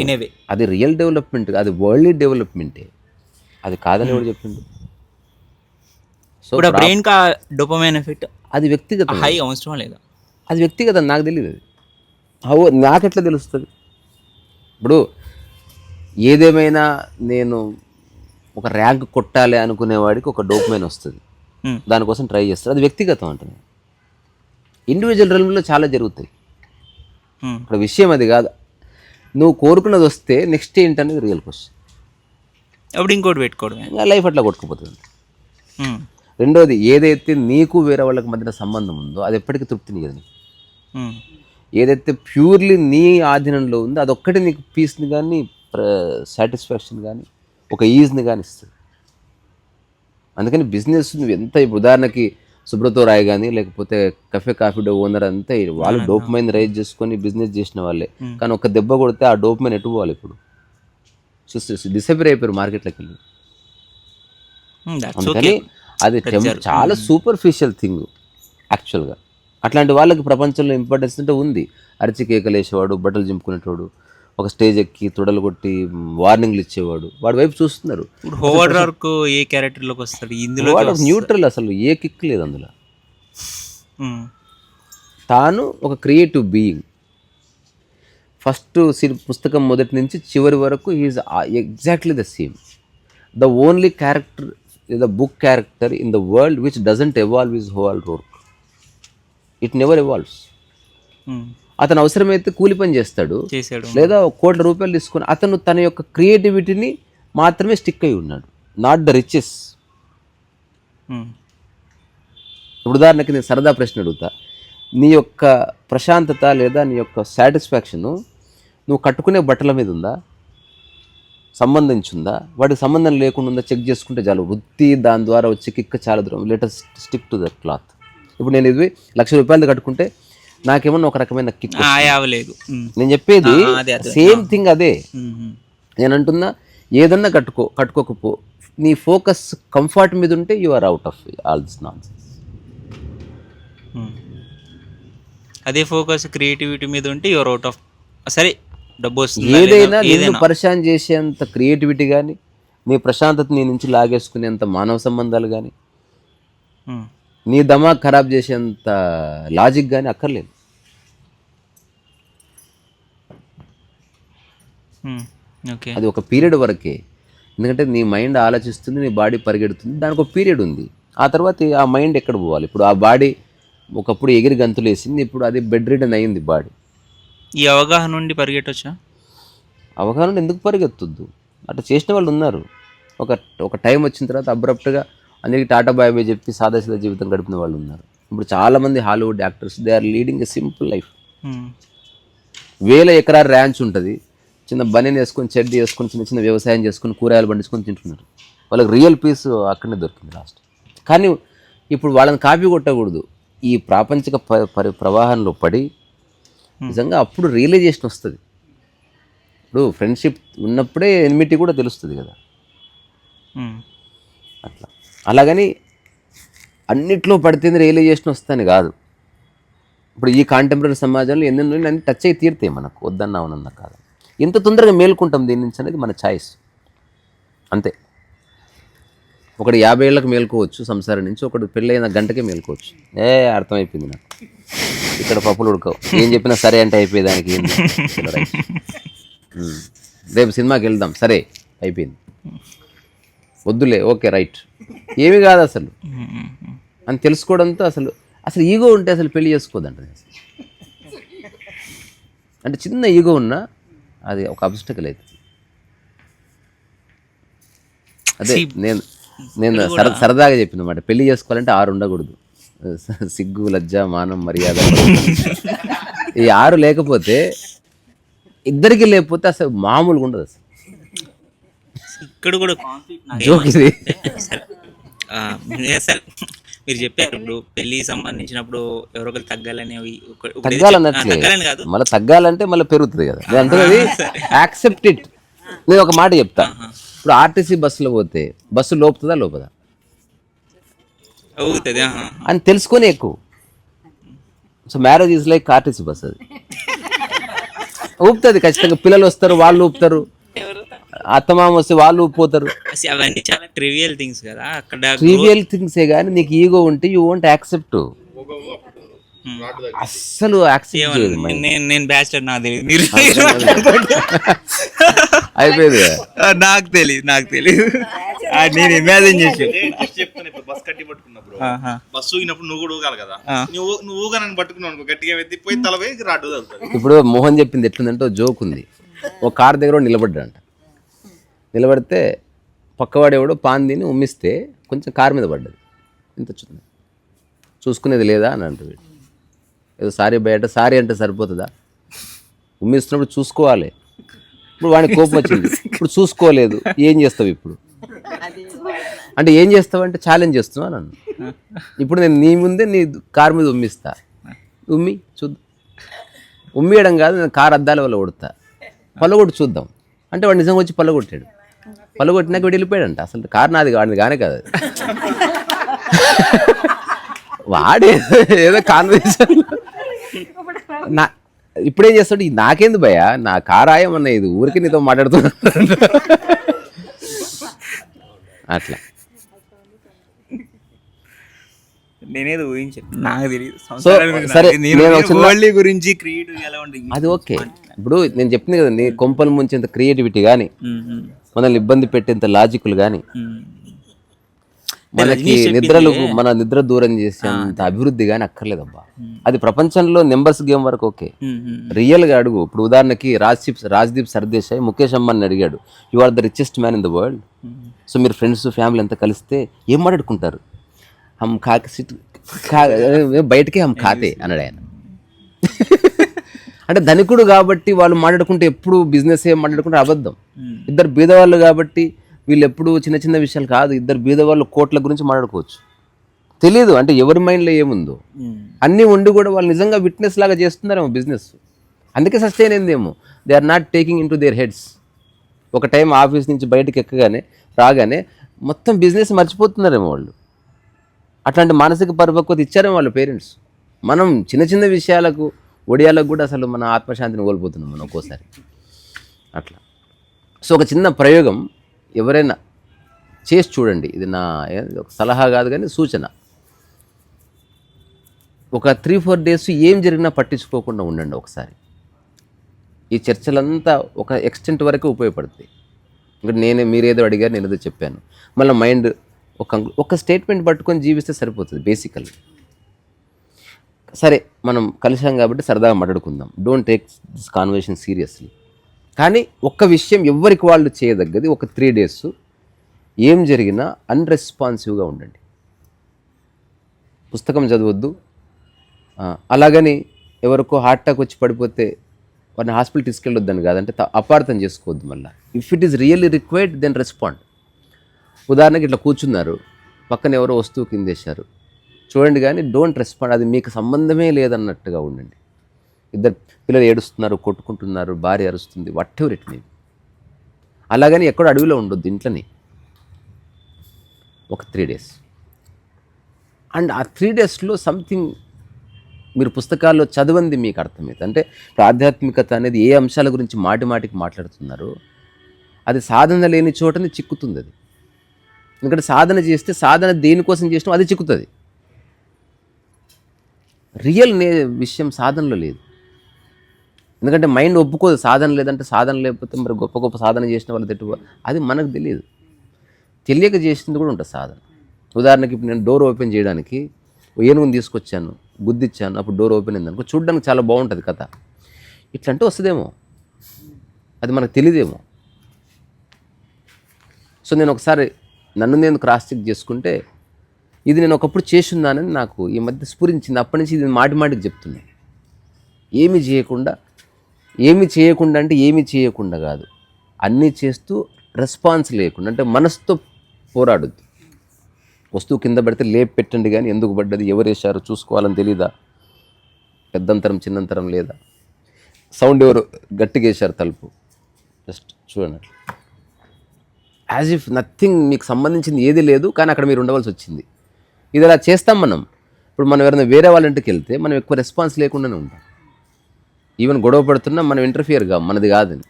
In a way అది రియల్ డెవలప్మెంట్, అది వరల్డ్ డెవలప్మెంటే. అది కాదని ఎవరు చెప్పిండు? సో ఇప్పుడు బ్రెయిన్ కా డోపమైన్ ఎఫెక్ట్ అది వ్యక్తిగతం. హై అవసరమా లేదా? అది వ్యక్తిగతం, నాకు తెలియదు. అది నాకెట్లా తెలుస్తుంది? ఇప్పుడు ఏదేమైనా నేను ఒక ర్యాంక్ కొట్టాలి అనుకునేవాడికి ఒక డోపమైన్ వస్తుంది, దానికోసం ట్రై చేస్తారు. అది వ్యక్తిగతం అంటున్నాను. ఇండివిజువల్ రెల్మ్లో చాలా జరుగుతాయి. ఇక్కడ విషయం అది కాదు. నువ్వు కోరుకున్నది వస్తే నెక్స్ట్ ఏంటనేది రియల్ క్వశ్చన్. అప్పుడు ఇంకోటి పెట్టుకోవడమే, లైఫ్ అట్లా కొట్టుకుపోతుంది. రెండోది, ఏదైతే నీకు వేరే వాళ్ళకి మధ్యన సంబంధం ఉందో అది ఎప్పటికీ తృప్తినియదు నీకు. ఏదైతే ప్యూర్లీ నీ ఆధీనంలో ఉందో అదొక్కటి నీకు పీస్ని కానీ సాటిస్ఫాక్షన్ కానీ ఒక ఈజ్ని కానీ ఇస్తుంది. అందుకని బిజినెస్ నువ్వు ఎంత, ఉదాహరణకి సుబ్రతో రాయ్ కానీ లేకపోతే కాఫీ డే ఓనర్ అంతా వాళ్ళు డోపమైన్ రైజ్ చేసుకొని బిజినెస్ చేసిన వాళ్ళే. కానీ ఒక దెబ్బ కొడితే ఆ డోపమైన్ ఎటు పోవాలి? ఇప్పుడు డిసపియర్ అయిపోయారు మార్కెట్లోకి వెళ్ళి. దట్స్ అందుకని ఓకే. అది చాలా సూపర్ఫిషియల్ థింగ్ యాక్చువల్గా. అట్లాంటి వాళ్ళకి ప్రపంచంలో ఇంపార్టెన్స్ అంటే ఉంది. అరిచి కేకలేసేవాడు, బట్టలు చింపుకునేటోడు, ఒక స్టేజ్ ఎక్కి తొడలు కొట్టి వార్నింగ్లు ఇచ్చేవాడు, వాడి వైపు చూస్తున్నారు. ఇప్పుడు హోవర్డ్ వర్క్ ఏ క్యారెక్టర్లోకి వస్తాడు ఇందులో? వాడు న్యూట్రల్, అసలు ఏ కిక్ లేదు అందులో. తాను ఒక క్రియేటివ్ బీయింగ్. ఫస్ట్ పుస్తకం మొదటి నుంచి చివరి వరకు he's exactly the same. The only character the book character in the world which doesn't evolve is Howard Roark. It never evolves. అతను అవసరమైతే కూలి పని చేస్తాడు, చేశాడు, లేదా ₹1,00,00,000 తీసుకొని అతను తన యొక్క క్రియేటివిటీని మాత్రమే స్టిక్ అయి ఉన్నాడు, నాట్ ద రిచెస్. ఇప్పుడు ఉదాహరణకి నేను సరదా ప్రశ్న అడుగుతా, నీ యొక్క ప్రశాంతత లేదా నీ యొక్క సాటిస్ఫాక్షను నువ్వు కట్టుకునే బట్టల మీద ఉందా, సంబంధించిందా, వాటికి సంబంధం లేకుండా ఉందా చెక్ చేసుకుంటే చాలు. వృత్తి దాని ద్వారా వచ్చే కిక్ చాలా దూరం. Let us stick to that cloth. ఇప్పుడు నేను ఇది ₹1,00,000 కట్టుకుంటే నాకేమన్నా ఒక రకమైన కిక్. లేదు నేను చెప్పేది సేమ్ థింగ్ అదే. నేను అంటున్నా ఏదన్నా కట్టుకోకపో, నీ ఫోకస్ కంఫర్ట్ మీద ఉంటే you are out of all this nonsense. అదే ఫోకస్ క్రియేటివిటీ మీద ఉంటే యువర్ అవుట్ ఆఫ్. సరే డబ్బు వస్తుంది, ఏదైనా నిన్ను పరిశాన్ చేసేంత క్రియేటివిటీ కానీ, నీ ప్రశాంతత నీ నుంచి లాగేసుకునేంత మానవ సంబంధాలు కానీ, నీ దమాగ్ ఖరాబ్ చేసేంత లాజిక్ కానీ అక్కర్లేదు. అది ఒక పీరియడ్ వరకే. ఎందుకంటే నీ మైండ్ ఆలోచిస్తుంది, నీ బాడీ పరిగెడుతుంది, దానికి ఒక పీరియడ్ ఉంది. ఆ తర్వాత ఆ మైండ్ ఎక్కడ పోవాలి? ఇప్పుడు ఆ బాడీ ఒకప్పుడు ఎగిరి గంతులు వేసింది, ఇప్పుడు అది బెడ్ రిడన్ అయింది బాడీ. ఈ అవగాహన నుండి పరిగెట్టొచ్చా? అవగాహన ఎందుకు పరిగెత్తొద్దు, అట్లా చేసిన వాళ్ళు ఉన్నారు. ఒక టైం వచ్చిన తర్వాత అబ్రప్ట్గా అందరికీ టాటా బాయ్ బాయ్ చెప్పి సాదాసీదా జీవితం గడిపిన వాళ్ళు ఉన్నారు. ఇప్పుడు చాలామంది Hollywood actors they are leading a simple life. 1000 ఎకరాల ర్యాంచ్ ఉంటుంది, చిన్న బనీని వేసుకొని చెడ్డీ వేసుకొని చిన్న చిన్న వ్యవసాయం చేసుకొని కూరగాయలు పండించుకొని తింటున్నారు. వాళ్ళకి రియల్ పీస్ అక్కడనే దొరికింది లాస్ట్. కానీ ఇప్పుడు వాళ్ళని కాపీ కొట్టకూడదు. ఈ ప్రాపంచిక ప్రవాహంలో పడి నిజంగా అప్పుడు రియలైజేషన్ వస్తుంది. ఇప్పుడు ఫ్రెండ్షిప్ ఉన్నప్పుడే ఎనిమిటీ కూడా తెలుస్తుంది కదా. అట్లా అలాగని అన్నిట్లో పడితేనే రియలైజేషన్ వస్తుందని కాదు. ఇప్పుడు ఈ కాంటెంపరీ సమాజంలో ఎన్నెన్నో అన్ని టచ్ అయి తీరుతాయి మనకు, వద్దన్నా అవునన్నా కాదు. ఎంత తొందరగా మేల్కుంటాం దీని నుంచి అనేది మన ఛాయిస్ అంతే. ఒకడు 50 ఏళ్ళకి మేల్కోవచ్చు సంసారం నుంచి, ఒకడు పెళ్ళైన గంటకే మేల్కోవచ్చు. అర్థమైపోయింది నాకు, ఇక్కడ పప్పులు ఉడకవు, ఏం చెప్పినా సరే అంటే అయిపోయేదానికి. రేపు సినిమాకి వెళ్దాం, సరే అయిపోయింది, వద్దులే ఓకే రైట్, ఏమి కాదు అసలు అని తెలుసుకోవడంతో అసలు ఈగో ఉంటే అసలు పెళ్లి చేసుకోదంట. అంటే చిన్న ఈగో ఉన్నా అది ఒక అబ్స్టకల్ అవుతుంది. అదే నేను సరదాగా చెప్పినమాట, పెళ్లి చేసుకోవాలంటే 6 ఉండకూడదు. సిగ్గు, లజ్జ, మానం, మర్యాద, ఈ 6 లేకపోతే, ఇద్దరికి లేకపోతే అసలు మామూలుగా ఉండదు. అసలు ఇక్కడ కూడా జోక్ ఇది. మీరు చెప్పారు ఇప్పుడు పెళ్లి సంబంధించినప్పుడు ఎవరొకరు తగ్గాలనేవి, తగ్గాలన్నట్లే, మళ్ళీ తగ్గాలంటే మళ్ళీ పెరుగుతుంది కదా. నేను అంటే అది యాక్సెప్ట్ ఇట్. నేను ఒక మాట చెప్తా, ఇప్పుడు ఆర్టీసీ బస్సులో పోతే బస్సు లోపుతుందా లోపదా అని తెలుసుకొని ఎక్కువ. So marriage is like RTC bus, అది ఊపుతుంది ఖచ్చితంగా. పిల్లలు వస్తారు, వాళ్ళు ఊపుతారు, అత్తమామ వస్తే వాళ్ళు ఊపిపోతారు. అవన్నీ చాలా ట్రివియల్ థింగ్స్ కదా. అక్కడ ట్రివియల్ థింగ్సే కానీ నీకు ఈగో ఉంటే యూ వోంట్ యాక్సెప్ట్. అస్సలు యాక్సెప్ట్ చేయదు. నేను బ్యాచిలర్, నాకు అయిపోయింది. నాకు తెలియదు నేను ఇమాజిన్ చేసి చెప్తాను. ఇప్పుడు బస్ కట్టి పట్టుకున్నప్పుడు బస్సు ఊగినప్పుడు నువ్వు కూడా ఊగాలి కదా. నువ్వు ఊగానని పట్టుకున్నావు గట్టిగా ఎత్తిపోయి తలపై రాడ్డు తగులుతుంది. ఇప్పుడు మోహన్ చెప్పింది ఎట్లుందంటే, జోక్ ఉంది. ఒక కార్ దగ్గర నిలబడ్డాడంట. నిలబడితే పక్కవాడేవాడు పాన్ తిని ఉమ్మిస్తే కొంచెం కారు మీద పడ్డది. ఎంత వచ్చింది, చూసుకునేది లేదా అని అంటుంది. ఏదో సారీ బయట, సారీ అంటే సరిపోతుందా? ఉమ్మిస్తున్నప్పుడు చూసుకోవాలి. ఇప్పుడు వాడికి కోపం వచ్చింది, ఇప్పుడు చూసుకోలేదు, ఏం చేస్తావు ఇప్పుడు అంటే, ఏం చేస్తావు అంటే ఛాలెంజ్ చేస్తున్నావు నన్ను. ఇప్పుడు నేను నీ ముందే నీ కారు మీద ఉమ్మిస్తా, చూద్దాం. ఉమ్మియడం కాదు, నేను కారు అద్దాల వల్ల కొడతా, పళ్ళగొట్టు చూద్దాం. అంటే వాడు నిజంగా వచ్చి పళ్ళగొట్టాడు. పళ్ళగొట్టినాక వీడు వెళ్ళిపోయాడంట. అసలు కారు నాది వాడిది కానే కాదు అది. వాడే ఏదో కాన్వర్సేషన్ నా ఇప్పుడేం చేస్తాడు, నాకేంది భయ, నా కారాయమన్నా ఇది ఊరికి నీతో మాట్లాడుతున్నా అట్లా. నేనేదో ఊహించాను, నాకు తెలియదు. సో సరే నేను ఒక చిన్న వరల్డ్ గురించి క్రియేటివ్ ఎలా ఉంటుంది అది ఓకే. ఇప్పుడు నేను చెప్పింది కదా, నీ కొంపలు ముంచేంత క్రియేటివిటీ కానీ, మనల్ని ఇబ్బంది పెట్టేంత లాజిక్లు కానీ, మనకి మన నిద్ర దూరం చేసేంత అభివృద్ధి కానీ అక్కర్లేదబ్బా. అది ప్రపంచంలో నెంబర్స్ గేమ్ వరకు ఓకే. రియల్ గా అడుగు. ఇప్పుడు ఉదాహరణకి రాజ్దీప్ సర్దేశాయ్ ముఖేష్ అంబానీ అడిగాడు, you are the richest man in the world. So మీరు ఫ్రెండ్స్ ఫ్యామిలీ అంతా కలిస్తే ఏం మాట్లాడుకుంటారు? హమ్ బయటకే హమ్ ఖాతే అన్నాడు ఆయన. అంటే ధనికుడు కాబట్టి వాళ్ళు మాట్లాడుకుంటే ఎప్పుడు బిజినెస్ ఏం మాట్లాడుకుంటే అబద్ధం. ఇద్దరు బీదవాళ్ళు కాబట్టి వీళ్ళు ఎప్పుడు చిన్న చిన్న విషయాలు కాదు, ఇద్దరు బీదవాళ్ళు కోట్ల గురించి మాట్లాడుకోవచ్చు. తెలీదు అంటే ఎవరి మైండ్లో ఏముందో అన్నీ ఉండి కూడా వాళ్ళు నిజంగా విట్నెస్ లాగా చేస్తున్నారేమో బిజినెస్. అందుకే సస్టైన్ అయిందేమో. They are not taking into their heads. ఒక టైం ఆఫీస్ నుంచి బయటకు ఎక్కగానే రాగానే మొత్తం బిజినెస్ మర్చిపోతున్నారేమో వాళ్ళు. అట్లాంటి మానసిక పరిపక్వత ఇచ్చారేమో వాళ్ళ పేరెంట్స్. మనం చిన్న చిన్న విషయాలకు ఒడియాలకు కూడా అసలు మన ఆత్మశాంతిని కోల్పోతున్నాం మనం ఒక్కోసారి అట్లా. సో ఒక చిన్న ప్రయోగం ఎవరైనా చేసి చూడండి. ఇది నా ఒక సలహా కాదు కానీ సూచన. ఒక 3-4 days ఏం జరిగినా పట్టించుకోకుండా ఉండండి ఒకసారి. ఈ చర్చలంతా ఒక ఎక్స్టెంట్ వరకు ఉపయోగపడుతుంది. ఇంకా మీరేదో అడిగారు, నేను ఏదో చెప్పాను. మళ్ళీ మైండ్ ఒక స్టేట్మెంట్ పట్టుకొని జీవిస్తే సరిపోతుంది బేసికల్లీ. సరే మనం కలిసాం కాబట్టి సరదాగా మాట్లాడుకుందాం. Don't take this conversation seriously. కానీ ఒక్క విషయం ఎవరికి వాళ్ళు చేయదగ్గది, ఒక 3 days ఏం జరిగినా అన్రెస్పాన్సివ్గా ఉండండి. పుస్తకం చదవద్దు. అలాగని ఎవరికో హార్ట్ అటాక్ వచ్చి పడిపోతే వారిని హాస్పిటల్ తీసుకెళ్ళొద్దని కాదంటే అపార్థం చేసుకోవద్దు. మళ్ళీ if it is really required then respond. ఉదాహరణకి ఇట్లా కూర్చున్నారు, పక్కన ఎవరో వస్తువు కిందేశారు, చూడండి కానీ డోంట్ రెస్పాండ్. అది మీకు సంబంధమే లేదన్నట్టుగా ఉండండి. ఇద్దరు పిల్లలు ఏడుస్తున్నారు, కొట్టుకుంటున్నారు, భార్య అరుస్తుంది, వాట్ ఎవర్ ఇట్ మీన్. అలాగని ఎక్కడో అడవిలో ఉండొద్దు, ఇంట్లోనే ఒక 3 days. అండ్ ఆ 3 daysలో సంథింగ్ మీరు పుస్తకాల్లో చదవంది మీకు అర్థమవుతుంది. అంటే ఇప్పుడు ఆధ్యాత్మికత అనేది ఏ అంశాల గురించి మాటికి మాట్లాడుతున్నారో అది సాధన లేని చోటని చిక్కుతుంది. అది ఎందుకంటే సాధన చేస్తే సాధన దేనికోసం చేసినా అది చిక్కుతుంది. రియల్ విషయం సాధనలో లేదు. ఎందుకంటే మైండ్ ఒప్పుకోదు సాధన లేదంటే. సాధన లేకపోతే మరి గొప్ప గొప్ప సాధన చేసిన వాళ్ళు తిట్టు, అది మనకు తెలియదు. తెలియక చేసింది కూడా ఉంటుంది సాధన. ఉదాహరణకి ఇప్పుడు నేను డోర్ ఓపెన్ చేయడానికి ఏనుగుని తీసుకొచ్చాను, గుద్దిచ్చాను, అప్పుడు డోర్ ఓపెన్ అయింది అనుకో, చూడడానికి చాలా బాగుంటుంది కథ. ఇట్లంటే వస్తుందేమో, అది మనకు తెలియదేమో. సో నేను ఒకసారి నన్ను నేను క్రాస్ చెక్ చేసుకుంటే ఇది నేను ఒకప్పుడు చేసున్నానని నాకు ఈ మధ్య స్ఫురించింది. అప్పటి నుంచి ఇది మాటికి చెప్తున్నాను. ఏమి చేయకుండా అంటే ఏమి చేయకుండా కాదు, అన్నీ చేస్తూ రెస్పాన్స్ లేకుండా, అంటే మనసుతో పోరాడొద్దు. వస్తువు కింద పడితే లేపు పెట్టండి, కానీ ఎందుకు పడ్డది, ఎవరు వేశారో చూసుకోవాలని తెలీదా? పెద్దంతరం చిన్నంతరం లేదా? సౌండ్ ఎవరు గట్టిగా వేశారు తలుపు, జస్ట్ చూడండి. యాజ్ ఇఫ్ నథింగ్, మీకు సంబంధించింది ఏది లేదు, కానీ అక్కడ మీరు ఉండవలసి వచ్చింది. ఇది అలా చేస్తాం మనం. ఇప్పుడు మనం ఎవరైనా వేరే వాళ్ళ ఇంటికి వెళ్తే మనం ఎక్కువ రెస్పాన్స్ లేకుండానే ఉంటాం. ఈవెన్ గొడవ పడుతున్నా మనం ఇంటర్ఫియర్గా, మనది కాదని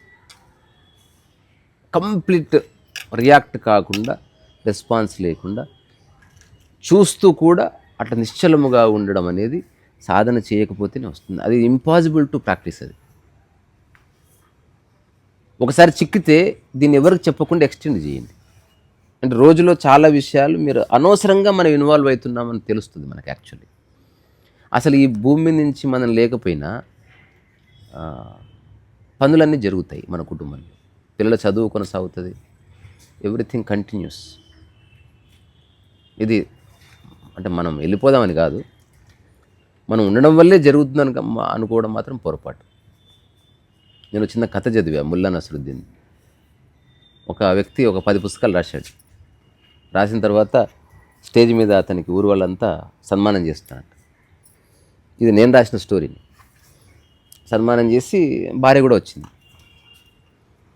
కంప్లీట్ రియాక్ట్ కాకుండా, రెస్పాన్స్ లేకుండా చూస్తూ కూడా అట్లా నిశ్చలముగా ఉండడం అనేది సాధన చేయకపోతేనే వస్తుంది. అది ఇంపాసిబుల్ టు ప్రాక్టీస్. అది ఒకసారి చిక్కితే దీన్ని ఎవరికి చెప్పకుండా ఎక్స్టెండ్ చేయండి. అంటే రోజులో చాలా విషయాలు మీరు అనవసరంగా మనం ఇన్వాల్వ్ అవుతున్నామని తెలుస్తుంది మనకు. యాక్చువల్లీ అసలు ఈ భూమి నుంచి మనం లేకపోయినా పనులన్నీ జరుగుతాయి మన కుటుంబంలో. పిల్లల చదువు కొనసాగుతుంది, ఎవ్రీథింగ్ కంటిన్యూస్. ఇది అంటే మనం వెళ్ళిపోదామని కాదు, మనం ఉండడం వల్లే జరుగుతుందని అనుకోవడం మాత్రం పొరపాటు. నేను చిన్న కథ చదివా, ముల్లా నసరుద్దీన్. ఒక వ్యక్తి ఒక 10 పుస్తకాలు రాశాడు. రాసిన తర్వాత స్టేజ్ మీద అతనికి ఊరు వాళ్ళంతా సన్మానం చేస్తున్నారు. ఇది నేను రాసిన స్టోరీని. సన్మానం చేసి భార్య కూడా వచ్చింది.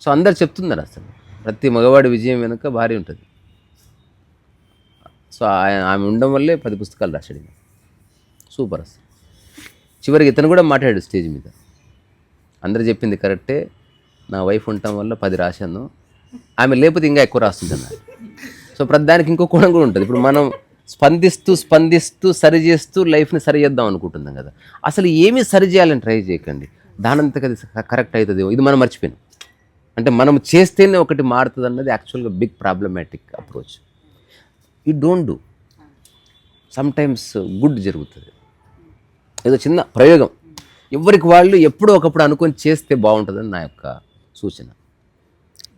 సో అందరు చెప్తున్నారు అసలు ప్రతి మగవాడి విజయం వెనుక భార్య ఉంటుంది. సో ఆమె ఉండడం వల్లే 10 పుస్తకాలు రాశాడు. సూపర్ అసలు. చివరికి ఇతను కూడా మాట్లాడాడు స్టేజ్ మీద, అందరు చెప్పింది కరెక్టే, నా వైఫ్ ఉండటం వల్ల 10 రాశాను, ఆమె లేకపోతే ఇంకా ఎక్కువ రాస్తుందన్నారు. సో ప్రతి దానికి ఇంకో కోణం కూడా ఉంటుంది. ఇప్పుడు మనం స్పందిస్తూ సరి చేస్తూ లైఫ్ని సరి చేద్దాం అనుకుంటున్నాం కదా, అసలు ఏమీ సరి చేయాలని ట్రై చేయకండి, దానంతకు అది కరెక్ట్ అవుతుంది. ఇది మనం మర్చిపోయాం. అంటే మనం చేస్తేనే ఒకటి మారుతుంది అన్నది యాక్చువల్గా big problematic approach. You don't do, sometimes good జరుగుతుంది. ఏదో చిన్న ప్రయోగం ఎవరికి వాళ్ళు ఎప్పుడో ఒకప్పుడు అనుకొని చేస్తే బాగుంటుందని నా యొక్క సూచన.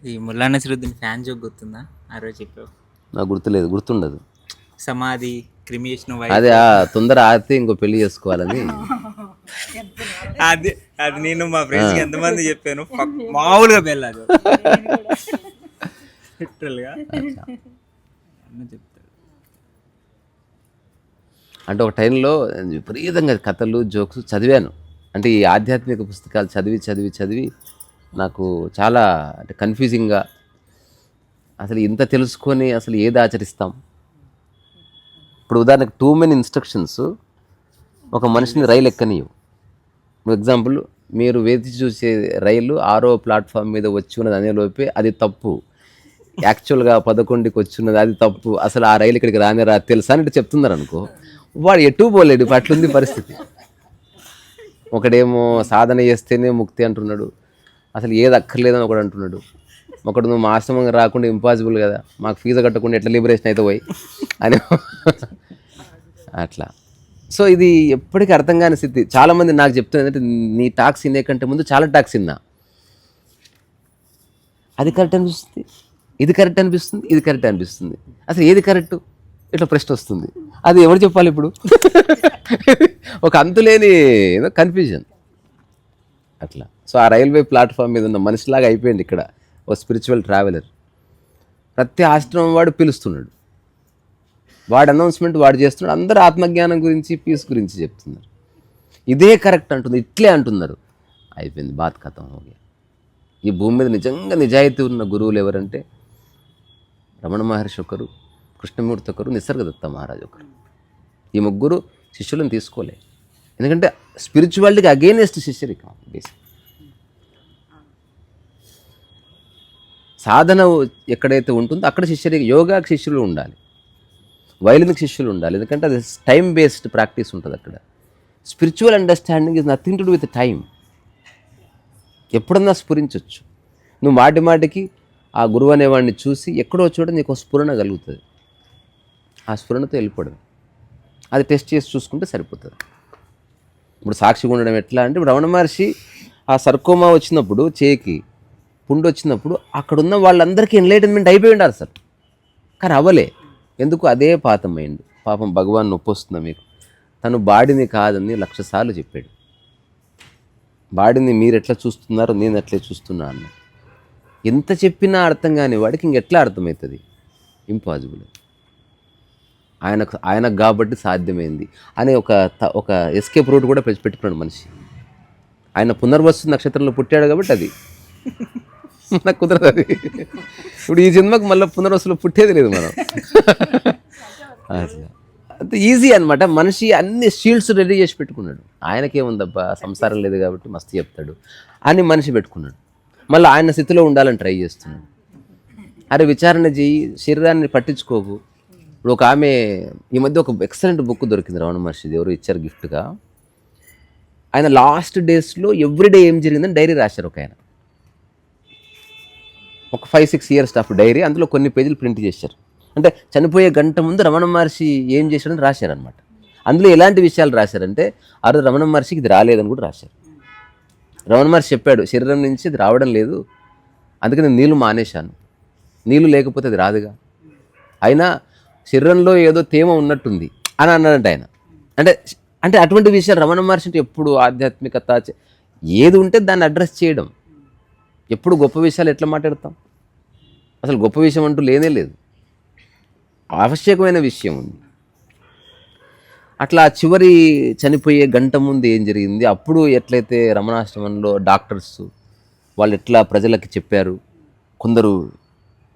ఈ ముల్లా నసరుద్దీన్ ఫ్యాన్ జోక్ గుర్తుందా? ఆ రోజు చెప్పావు. నాకు గుర్తుండదు. సమాధి క్రిమియేషన్ అదే తొందర ఆడితే ఇంకో పెళ్లి చేసుకోవాలని. అది నేను మా ఫ్రెండ్స్కి ఎంతమంది చెప్పాను, మామూలుగా పెళ్ళాదు లిటరల్గా చెప్తాడు. అంటే ఒక టైంలో విపరీతంగా కథలు జోక్స్ చదివాను. అంటే ఈ ఆధ్యాత్మిక పుస్తకాలు చదివి నాకు చాలా అంటే కన్ఫ్యూజింగ్గా, అసలు ఇంత తెలుసుకొని అసలు ఏది ఆచరిస్తాం. ఇప్పుడు ఉదాహరణకు టూ మెనీ ఇన్స్ట్రక్షన్స్ ఒక మనిషిని రైలు ఎక్కనియవు. ఎగ్జాంపుల్, మీరు వేచి చూసే రైలు 6వ ప్లాట్ఫామ్ మీద వచ్చి ఉన్నది అనేలోపే అది తప్పు, యాక్చువల్గా 11కి వచ్చి ఉన్నది అది తప్పు, అసలు ఆ రైలు ఇక్కడికి రానే తెలుసా అని చెప్తున్నారు అనుకో, వాడు ఎటు పోలేడు. అట్లుంది పరిస్థితి. ఒకడేమో సాధన చేస్తేనే ముక్తి అంటున్నాడు, అసలు ఏది అక్కర్లేదని ఒకడు అంటున్నాడు. ఒకడు నువ్వు మా ఆశ్రమంగా రాకుండా ఇంపాసిబుల్ కదా, మాకు ఫీజు కట్టకుండా ఎట్లా లిబరేషన్ అయితే పోయి అని అట్లా. సో ఇది ఎప్పటికీ అర్థం కాని స్థితి. చాలామంది నాకు చెప్తుంది ఏంటంటే, నీ టాక్స్ వినే కంటే ముందు చాలా టాక్స్ విన్నా, అది కరెక్ట్ అనిపిస్తుంది, ఇది కరెక్ట్ అనిపిస్తుంది, ఇది కరెక్ట్ అనిపిస్తుంది, అసలు ఏది కరెక్ట్ ఇట్లా ప్రశ్న వస్తుంది. అది ఎవరు చెప్పాలి ఇప్పుడు? ఒక అంతులేని ఏదో కన్ఫ్యూజన్ అట్లా. సో ఆ రైల్వే ప్లాట్ఫామ్ మీద ఉన్న మనిషిలాగా అయిపోయింది ఇక్కడ ఓ స్పిరిచువల్ ట్రావెలర్. ప్రతి ఆశ్రమం వాడు పిలుస్తున్నాడు, వాడు అనౌన్స్మెంట్ వాడు చేస్తున్నాడు, అందరూ ఆత్మజ్ఞానం గురించి పీస్ గురించి చెప్తున్నారు. ఇదే కరెక్ట్ అంటుంది, ఇట్లే అంటున్నారు. అయిపోయింది, బాత్ ఖతం హోగా. ఈ భూమి మీద నిజంగా నిజాయితీ ఉన్న గురువులు ఎవరంటే రమణ మహర్షి ఒకరు, కృష్ణమూర్తి ఒకరు, నిసర్గదత్త మహారాజ్ ఒకరు. ఈ ముగ్గురు శిష్యులను తీసుకోలే, ఎందుకంటే స్పిరిచువాలిటీకి అగెయినెస్ట్ శిష్యరికం. బేసిక్ సాధన ఎక్కడైతే ఉంటుందో అక్కడ శిష్యరికం. యోగాకి శిష్యులు ఉండాలి, వైలిన్కి శిష్యులు ఉండాలి, ఎందుకంటే అది టైం బేస్డ్ ప్రాక్టీస్ ఉంటుంది అక్కడ. Spiritual understanding is nothing to do with time. ఎప్పుడన్నా స్ఫురించవచ్చు. నువ్వు మాటికి ఆ గురువు అనేవాడిని చూసి ఎక్కడో చోట నీకు స్ఫురణ కలుగుతుంది, ఆ స్ఫురణతో వెళ్ళిపోవడం. అది టెస్ట్ చేసి చూసుకుంటే సరిపోతుంది. ఇప్పుడు సాక్షిగా ఉండడం ఎట్లా అంటే, ఇప్పుడు రమణ మహర్షి ఆ సర్కోమా వచ్చినప్పుడు, చేకి పుండు వచ్చినప్పుడు అక్కడున్న వాళ్ళందరికీ ఎన్లైటన్మెంట్ అయిపోయి ఉండాలి సార్, కానీ అవ్వలే. ఎందుకు? అదే పాత మైండ్. పాపం భగవాన్ నొప్పి వస్తుందా మీకు? తను బాడీని కాదని 1,00,000 సార్లు చెప్పాడు. బాడీని మీరు ఎట్లా చూస్తున్నారో నేను అట్లే చూస్తున్నా అన్న. ఎంత చెప్పినా అర్థం కాని వాడికి ఇంకెట్లా అర్థమవుతుంది? ఇంపాసిబుల్. ఆయనకు కాబట్టి సాధ్యమైంది అని ఒక ఎస్కేప్ రూట్ కూడా పెట్టుకున్నాడు మనిషి. ఆయన పునర్వసు నక్షత్రంలో పుట్టాడు కాబట్టి అది నాకు కుదరదు. అది ఇప్పుడు ఈ జన్మకు మళ్ళీ పునర్వసులో పుట్టేది లేదు మనం. అట్లా అంత ఈజీ అనమాట. మనిషి అన్ని షీల్డ్స్ రెడీ చేసి పెట్టుకున్నాడు. ఆయనకేముందబ్బా, సంసారం లేదు కాబట్టి మస్తు చెప్తాడు అని మనిషి పెట్టుకున్నాడు. మళ్ళీ ఆయన స్థితిలో ఉండాలని ట్రై చేస్తున్నాడు. అరే విచారణ చెయ్యి, శరీరాన్ని పట్టించుకోకు. ఇప్పుడు ఒక ఆమె ఈ మధ్య ఒక ఎక్సలెంట్ బుక్ దొరికింది రమణ మహర్షిది, ఎవరు ఇచ్చారు గిఫ్ట్గా. ఆయన లాస్ట్ డేస్లో ఎవ్రీడే ఏం జరిగిందని డైరీ రాశారు. ఒక ఆయన ఒక 5-6 ఇయర్స్ ఆఫ్ డైరీ, అందులో కొన్ని పేజీలు ప్రింట్ చేశారు. అంటే చనిపోయే గంట ముందు రమణ మహర్షి ఏం చేశాడని రాశారనమాట. అందులో ఎలాంటి విషయాలు రాశారంటే, ఆ రోజు రమణ మహర్షికి ఇది రాలేదని కూడా రాశారు. రమణ మహర్షి చెప్పాడు, శరీరం నుంచి ఇది రావడం లేదు, అందుకని నేను నీళ్ళు మానేశాను, నీళ్ళు లేకపోతే అది రాదుగా, అయినా శరీరంలో ఏదో తేమ ఉన్నట్టుంది అని అన్నాడంట ఆయన. అంటే అటువంటి విషయాలు రమణ మహర్షి అంటే ఎప్పుడు ఆధ్యాత్మికత ఏది ఉంటే దాన్ని అడ్రస్ చేయడం. ఎప్పుడు గొప్ప విషయాలు ఎట్లా మాట్లాడతాం? అసలు గొప్ప విషయం అంటూ లేనే లేదు, ఆవశ్యకమైన విషయం ఉంది. అట్లా చివరి చనిపోయే గంట ముందు ఏం జరిగింది, అప్పుడు ఎట్లయితే రమణాశ్రమంలో డాక్టర్స్ వాళ్ళు ఎట్లా ప్రజలకి చెప్పారు, కొందరు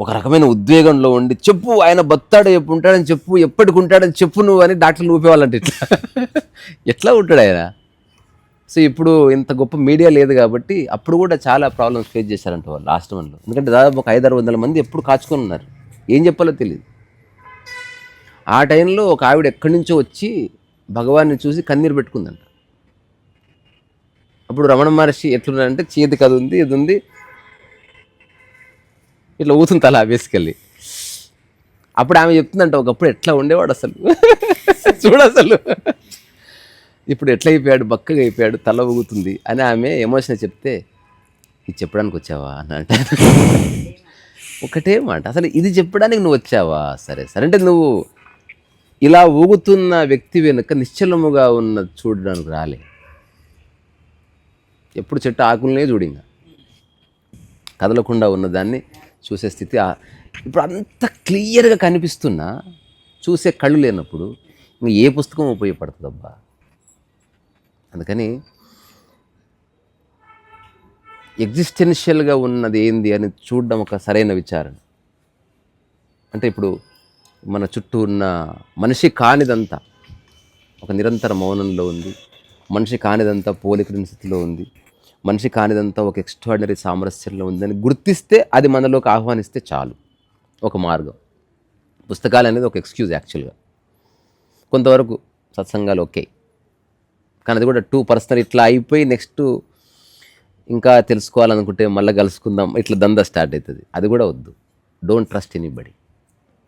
ఒక రకమైన ఉద్వేగంలో ఉండి చెప్పు ఆయన బతాడు ఎప్పుడు ఉంటాడని చెప్పు ఎప్పటికి ఉంటాడని చెప్పు నువ్వు అని డాక్టర్లు ఊపేవాళ్ళంటే ఇట్లా ఎట్లా ఉంటాడు ఆయన. సో ఇప్పుడు ఇంత గొప్ప మీడియా లేదు కాబట్టి అప్పుడు కూడా చాలా ప్రాబ్లమ్స్ ఫేస్ చేశారంట వాళ్ళు లాస్ట్ వన్లో. ఎందుకంటే దాదాపు ఒక 500-600 మంది ఎప్పుడు కాచుకొని ఉన్నారు, ఏం చెప్పాలో తెలియదు. ఆ టైంలో ఒక ఆవిడ ఎక్కడి నుంచో వచ్చి భగవాన్ని చూసి కన్నీరు పెట్టుకుందంట. అప్పుడు రమణ మహర్షి ఎట్లున్నారంటే చేతికి అది ఉంది ఇది ఉంది ఇట్లా ఊతుంది తల బేసికల్లీ. అప్పుడు ఆమె చెప్తుందంట ఒకప్పుడు ఎట్లా ఉండేవాడు అసలు చూడసలు ఇప్పుడు ఎట్లా అయిపోయాడు, బక్కగా అయిపోయాడు, తల ఊగుతుంది అని ఆమె ఎమోషన్ చెప్తే ఇది చెప్పడానికి వచ్చావా అని అంటే ఒకటే మాట, అసలు ఇది చెప్పడానికి నువ్వు వచ్చావా? సరే సరే అంటే నువ్వు ఇలా ఊగుతున్న వ్యక్తి వెనుక నిశ్చలముగా ఉన్న చూడడానికి రాలే, ఎప్పుడు చెట్టు ఆకులనే చూడింగా కదలకుండా ఉన్నదాన్ని చూసే స్థితి. ఇప్పుడు అంత క్లియర్గా కనిపిస్తున్నా చూసే కళ్ళు లేనప్పుడు ఇంక ఏ పుస్తకం ఉపయోగపడుతుందబ్బా. అందుకని ఎగ్జిస్టెన్షియల్గా ఉన్నది ఏంది అని చూడడం ఒక సరైన విచారణ. అంటే ఇప్పుడు మన చుట్టూ ఉన్న మనిషి కానిదంతా ఒక నిరంతర మౌనంలో ఉంది, మనిషి కానిదంతా పోలికలేని స్థితిలో ఉంది, మనిషి కానిదంతా ఒక ఎక్స్ట్రాడినరీ సామరస్యంలో ఉందని గుర్తిస్తే అది మనలోకి ఆహ్వానిస్తే చాలు, ఒక మార్గం. పుస్తకాలు అనేది ఒక ఎక్స్క్యూజ్ యాక్చువల్గా. కొంతవరకు సత్సంగాలు ఓకే, కానీ అది కూడా టూ పర్సనల్ ఇట్లా అయిపోయి నెక్స్ట్ ఇంకా తెలుసుకోవాలనుకుంటే మళ్ళీ కలుసుకుందాం ఇట్లా దందా స్టార్ట్ అవుతుంది. అది కూడా వద్దు. Don't trust anybody.